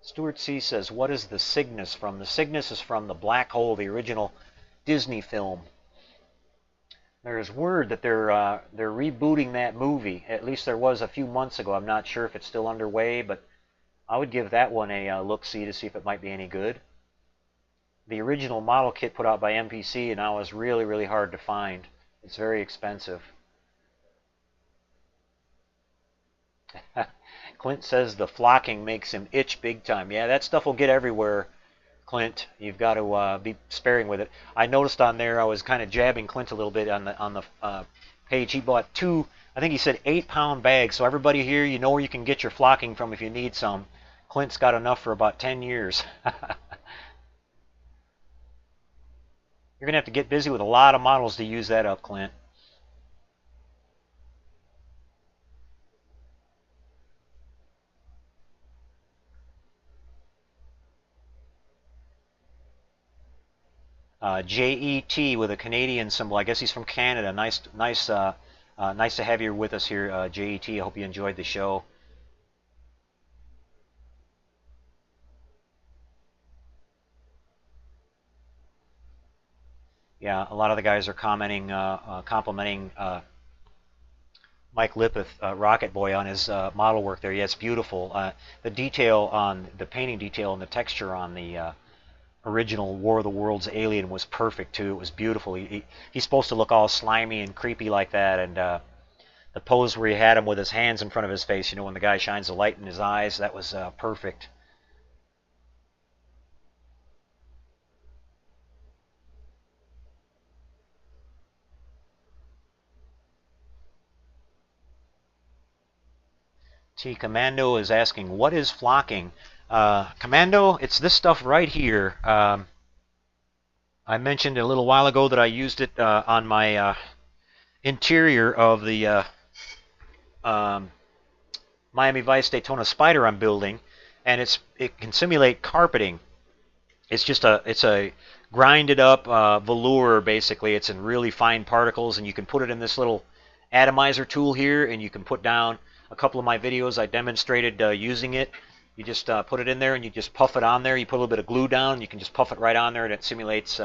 Stuart C. says, what is the Cygnus from? The Cygnus is from the Black Hole, the original Disney film. There's word that they're rebooting that movie. At least there was a few months ago. I'm not sure if it's still underway, but I would give that one a look-see to see if it might be any good. The original model kit put out by MPC now is really, really hard to find. It's very expensive. Clint says the flocking makes him itch big time. Yeah, that stuff will get everywhere, Clint. You've got to be sparing with it. I noticed on there I was kind of jabbing Clint a little bit on the page. He bought two, I think he said 8-pound bags. So everybody here, you know where you can get your flocking from if you need some. Clint's got enough for about 10 years. You're going to have to get busy with a lot of models to use that up, Clint. JET with a Canadian symbol. I guess he's from Canada. Nice to have you with us here, JET. I hope you enjoyed the show. Yeah, a lot of the guys are commenting, complimenting Mike Lippeth, Rocket Boy, on his model work there. Yeah, it's beautiful. The detail on the painting detail and the texture on the original War of the Worlds alien was perfect too. It was beautiful. He's supposed to look all slimy and creepy like that, and the pose where he had him with his hands in front of his face, you know, when the guy shines the light in his eyes, that was perfect. T Commando is asking, what is flocking? Commando, it's this stuff right here. I mentioned a little while ago that I used it on my interior of the Miami Vice Daytona Spyder I'm building, and it can simulate carpeting. It's a grinded up velour basically. It's in really fine particles, and you can put it in this little atomizer tool here, and you can put down a couple of my videos. I demonstrated using it. You just put it in there, and you just puff it on there. You put a little bit of glue down, and you can just puff it right on there, and it simulates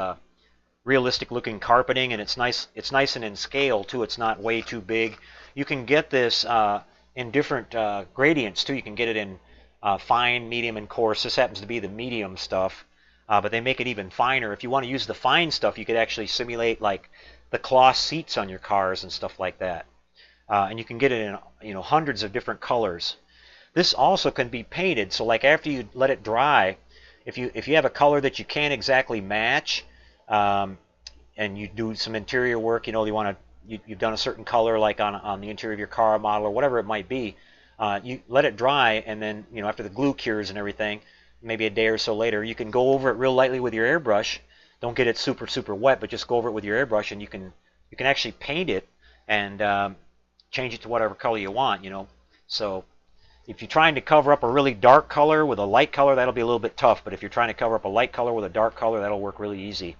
realistic looking carpeting, and it's nice. It's nice and in scale too. It's not way too big. You can get this in different gradients too. You can get it in fine, medium, and coarse. This happens to be the medium stuff, but they make it even finer. If you want to use the fine stuff, you could actually simulate like the cloth seats on your cars and stuff like that. And you can get it in hundreds of different colors. This also can be painted. So like after you let it dry, if you have a color that you can't exactly match, and you do some interior work, you want to you've done a certain color like on the interior of your car model or whatever it might be, you let it dry, and then after the glue cures and everything, maybe a day or so later, you can go over it real lightly with your airbrush. Don't get it super wet, but just go over it with your airbrush, and you can actually paint it and change it to whatever color you want. So if you're trying to cover up a really dark color with a light color, that'll be a little bit tough. But if you're trying to cover up a light color with a dark color, that'll work really easy.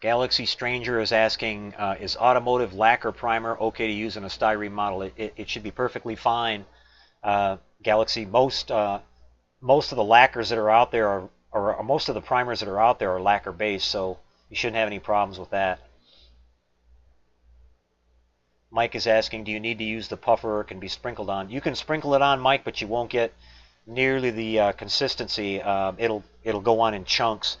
Galaxy Stranger is asking, is automotive lacquer primer okay to use in a styrene model? It should be perfectly fine. Galaxy, most of the lacquers that are out there or most of the primers that are out there are lacquer based, so you shouldn't have any problems with that. Mike is asking, do you need to use the puffer or it can be sprinkled on? You can sprinkle it on, Mike, but you won't get nearly the consistency. It'll go on in chunks.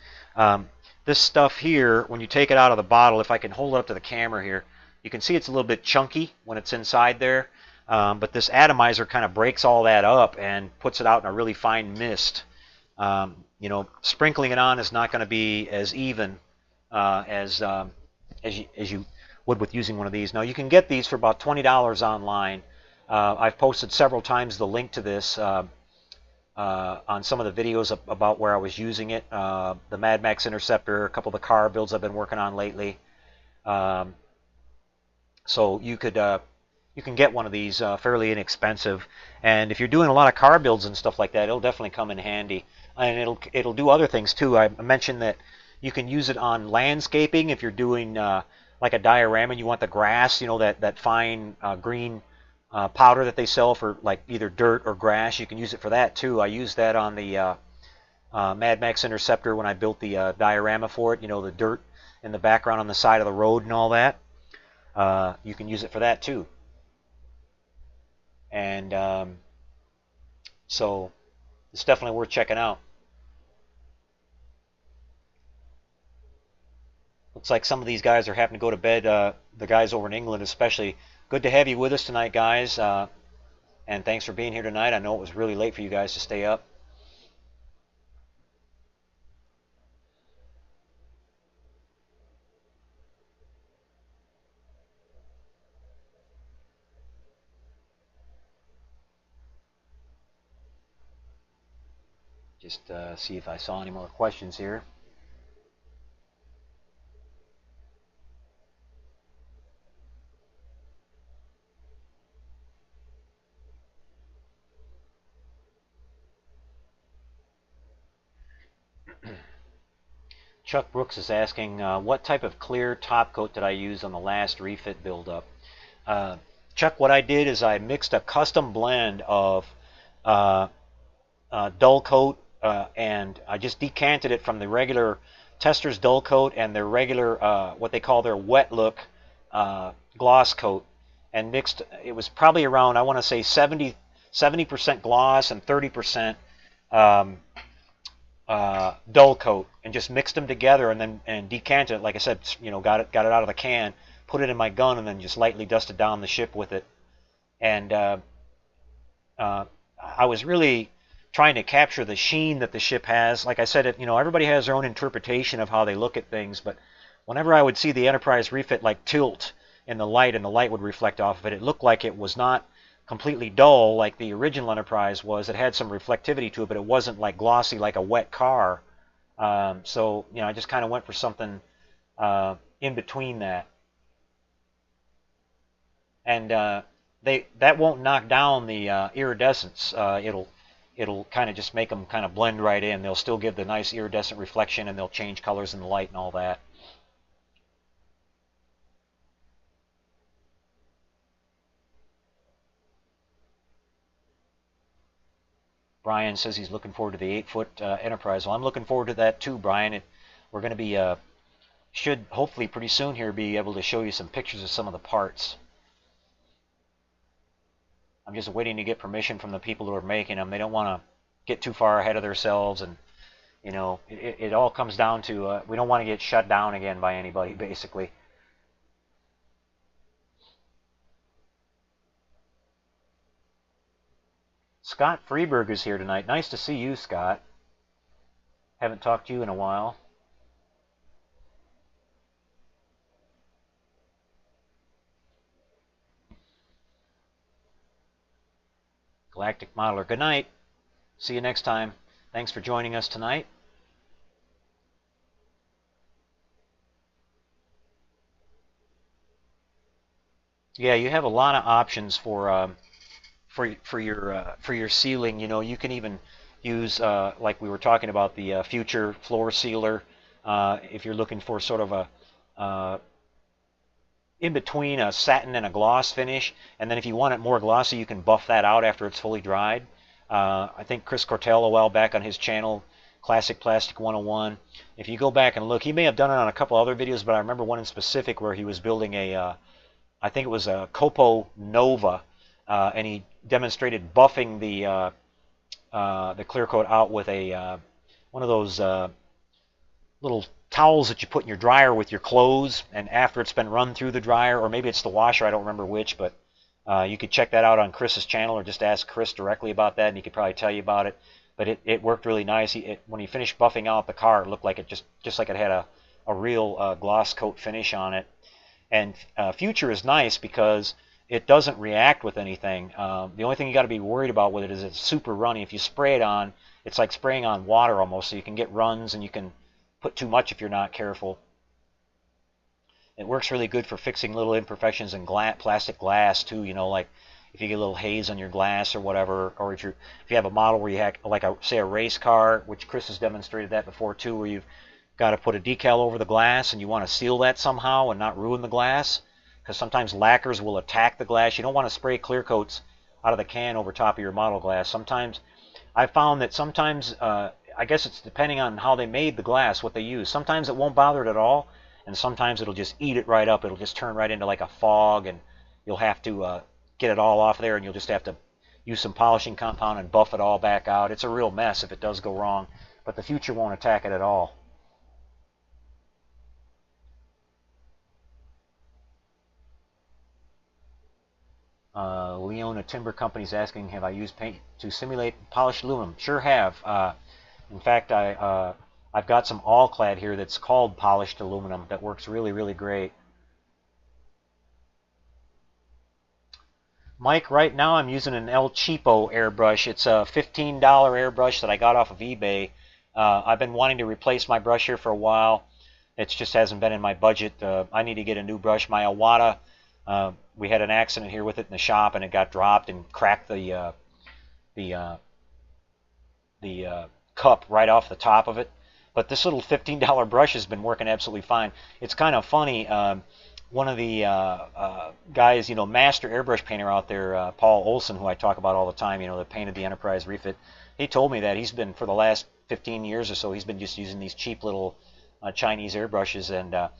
This stuff here, when you take it out of the bottle, if I can hold it up to the camera here, you can see it's a little bit chunky when it's inside there. But this atomizer kind of breaks all that up and puts it out in a really fine mist. Sprinkling it on is not going to be as even as you would with using one of these. Now, you can get these for about $20 online. I've posted several times the link to this on some of the videos about where I was using it. The Mad Max Interceptor, a couple of the car builds I've been working on lately. So you can get one of these fairly inexpensive, and if you're doing a lot of car builds and stuff like that, it'll definitely come in handy. And it'll do other things too. I mentioned that you can use it on landscaping if you're doing like a diorama and you want the grass, that fine green powder that they sell for like either dirt or grass. You can use it for that too. I used that on the Mad Max Interceptor when I built the diorama for it. The dirt in the background on the side of the road and all that. You can use it for that too. And so it's definitely worth checking out. Looks like some of these guys are having to go to bed, the guys over in England especially. Good to have you with us tonight, guys, and thanks for being here tonight. I know it was really late for you guys to stay up. Just see if I saw any more questions here. Chuck Brooks is asking, what type of clear top coat did I use on the last refit buildup? Chuck, what I did is I mixed a custom blend of dull coat, and I just decanted it from the regular Tester's dull coat and their regular, what they call their wet look gloss coat, and mixed. It was probably around, I want to say 70% gloss and 30% dull coat, and just mixed them together and decanted it. Like I said, got it out of the can, put it in my gun, and then just lightly dusted down the ship with it. And I was really trying to capture the sheen that the ship has. Like I said, everybody has their own interpretation of how they look at things, but whenever I would see the Enterprise refit like tilt in the light and the light would reflect off of it, it looked like it was not completely dull like the original Enterprise was. It had some reflectivity to it, but it wasn't like glossy like a wet car. So I just kind of went for something in between that. And that won't knock down the iridescence. It'll kind of just make them kind of blend right in. They'll still give the nice iridescent reflection, and they'll change colors in the light and all that. Brian says he's looking forward to the 8-foot Enterprise. Well, I'm looking forward to that too, Brian. We're going to be, should hopefully pretty soon here be able to show you some pictures of some of the parts. I'm just waiting to get permission from the people who are making them. They don't want to get too far ahead of themselves, and it all comes down to we don't want to get shut down again by anybody, basically. Scott Freeberg is here tonight. Nice to see you, Scott. Haven't talked to you in a while. Galactic Modeler, good night. See you next time. Thanks for joining us tonight. Yeah, you have a lot of options for your sealing. You can even use like we were talking about the future floor sealer if you're looking for sort of a in between a satin and a gloss finish, and then if you want it more glossy, you can buff that out after it's fully dried. I think Chris Cortell a while back on his channel, Classic Plastic 101, if you go back and look, he may have done it on a couple other videos, but I remember one in specific where he was building I think it was a Copo Nova, and he demonstrated buffing the clear coat out with a one of those little towels that you put in your dryer with your clothes, and after it's been run through the dryer, or maybe it's the washer, I don't remember which, but you could check that out on Chris's channel, or just ask Chris directly about that, and he could probably tell you about it. But it worked really nice. When he finished buffing out the car, it looked like it just like it had a real gloss coat finish on it. And Future is nice because it doesn't react with anything. The only thing you got to be worried about with it is it's super runny. If you spray it on, it's like spraying on water almost, so you can get runs and you can put too much if you're not careful. It works really good for fixing little imperfections in plastic glass too, like if you get a little haze on your glass or whatever, or if you have a model where you have, like say a race car, which Chris has demonstrated that before too, where you've got to put a decal over the glass and you want to seal that somehow and not ruin the glass, because sometimes lacquers will attack the glass. You don't want to spray clear coats out of the can over top of your model glass. Sometimes I found that sometimes I guess it's depending on how they made the glass, what they use. Sometimes it won't bother it at all, and sometimes it'll just eat it right up. It'll just turn right into like a fog, and you'll have to get it all off there, and you'll just have to use some polishing compound and buff it all back out. It's a real mess if it does go wrong, but the Future won't attack it at all. Leona Timber Company is asking, have I used paint to simulate polished aluminum? Sure have. In fact, I've got some all-clad here that's called polished aluminum that works really, really great. Mike, right now I'm using an El Cheapo airbrush. It's a $15 airbrush that I got off of eBay. I've been wanting to replace my brush here for a while. It just hasn't been in my budget. I need to get a new brush. My Iwata, we had an accident here with it in the shop, and it got dropped and cracked the cup right off the top of it. But this little $15 brush has been working absolutely fine. It's kind of funny. One of the guys, master airbrush painter out there, Paul Olson, who I talk about all the time, that painted the Enterprise refit, he told me that he's been, for the last 15 years or so, he's been just using these cheap little Chinese airbrushes, and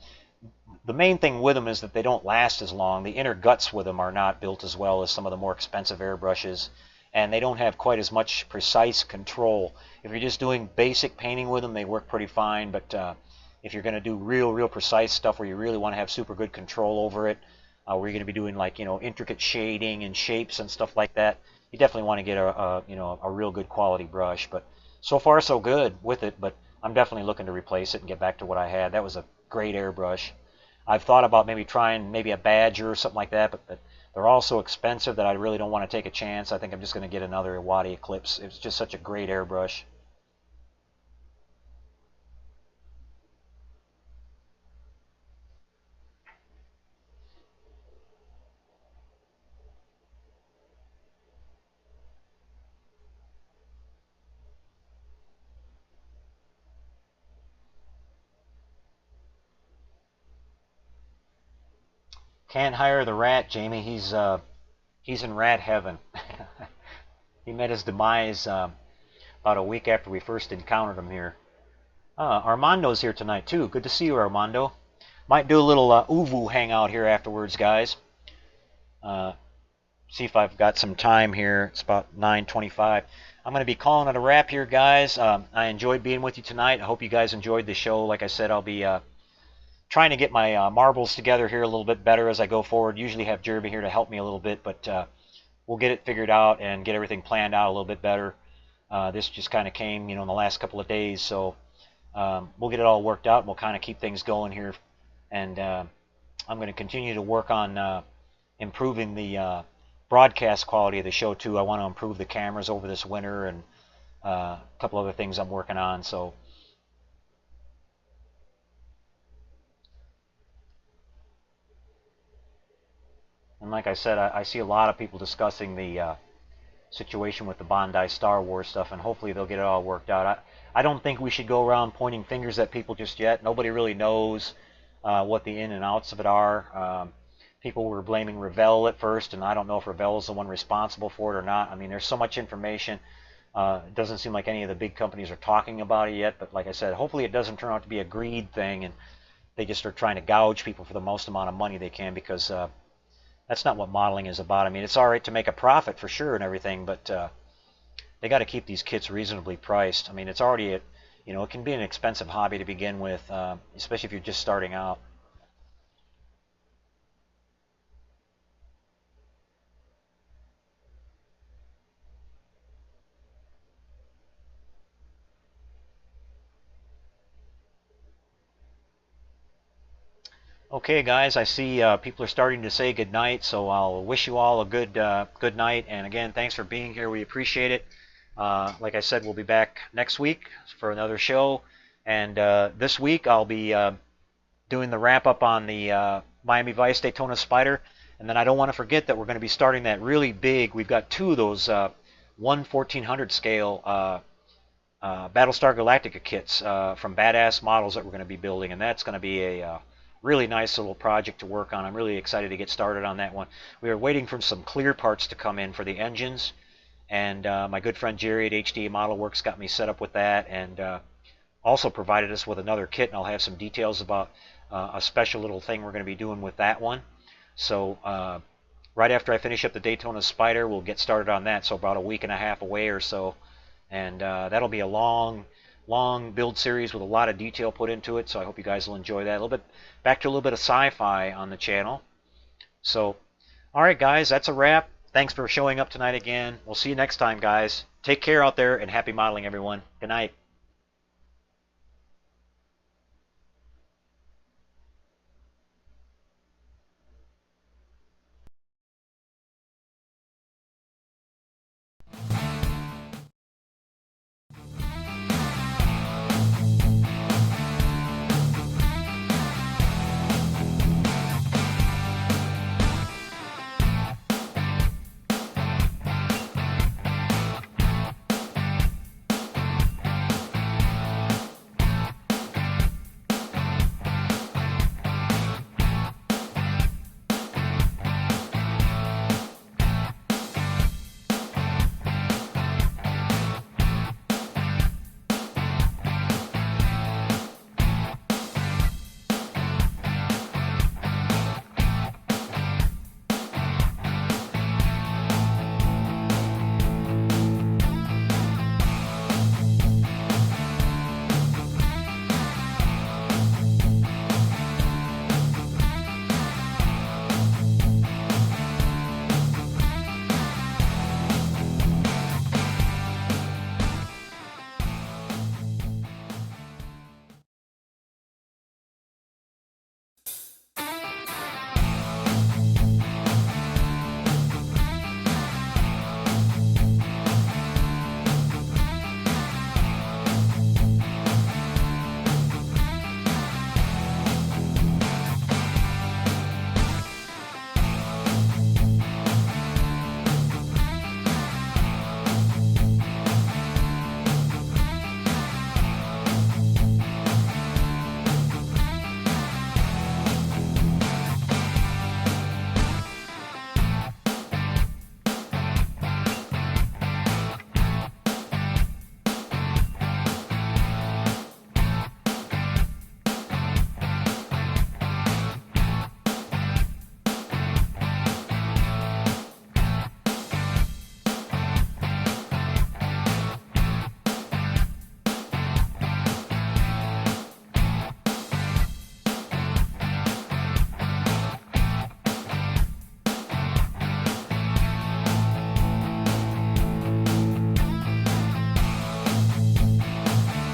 the main thing with them is that they don't last as long. The inner guts with them are not built as well as some of the more expensive airbrushes, and they don't have quite as much precise control. If you're just doing basic painting with them, they work pretty fine, but if you're going to do real precise stuff where you really want to have super good control over it, where you're going to be doing like intricate shading and shapes and stuff like that, you definitely want to get a real good quality brush. But so far so good with it, but I'm definitely looking to replace it and get back to what I had. That was a great airbrush. I've thought about maybe trying maybe a Badger or something like that, but they're all so expensive that I really don't want to take a chance. I think I'm just going to get another Iwata Eclipse. It's just such a great airbrush. Can't hire the rat, Jamie. He's in rat heaven. He met his demise about a week after we first encountered him here. Armando's here tonight too. Good to see you, Armando. Might do a little Uvu hangout here afterwards, guys. See if I've got some time here. It's about 9:25. I'm going to be calling it a wrap here, guys. I enjoyed being with you tonight. I hope you guys enjoyed the show. Like I said, I'll be trying to get my marbles together here a little bit better as I go forward. Usually have Jeremy here to help me a little bit, but we'll get it figured out and get everything planned out a little bit better. This just kind of came, in the last couple of days, so we'll get it all worked out. And we'll kind of keep things going here, and I'm going to continue to work on improving the broadcast quality of the show too. I want to improve the cameras over this winter and a couple other things I'm working on. So. And like I said, I see a lot of people discussing the situation with the Bondi Star Wars stuff, and hopefully they'll get it all worked out. I don't think we should go around pointing fingers at people just yet. Nobody really knows what the in and outs of it are. People were blaming Revell at first, and I don't know if Revell is the one responsible for it or not. I mean, there's so much information. It doesn't seem like any of the big companies are talking about it yet, but like I said, hopefully it doesn't turn out to be a greed thing, and they just are trying to gouge people for the most amount of money they can, because that's not what modeling is about. I mean, it's all right to make a profit for sure and everything, but they got to keep these kits reasonably priced. I mean, it's already, it can be an expensive hobby to begin with, especially if you're just starting out. Okay, guys, I see people are starting to say good night, so I'll wish you all a good night. And again, thanks for being here. We appreciate it. Like I said, we'll be back next week for another show. And this week I'll be doing the wrap up on the Miami Vice Daytona Spyder. And then I don't want to forget that we're going to be starting that really big. We've got two of those 1/1400 scale Battlestar Galactica kits from Badass Models that we're going to be building, and that's going to be a really nice little project to work on. I'm really excited to get started on that one. We are waiting for some clear parts to come in for the engines, and my good friend Jerry at HDA Model Works got me set up with that, and also provided us with another kit, and I'll have some details about a special little thing we're going to be doing with that one. So right after I finish up the Daytona Spyder, we'll get started on that, so about a week and a half away or so. And that'll be a long build series with a lot of detail put into it, so I hope you guys will enjoy that. A little bit back to a little bit of sci-fi on the channel. So, all right, guys, that's a wrap. Thanks for showing up tonight again. We'll see you next time, guys. Take care out there, and happy modeling, everyone. Good night.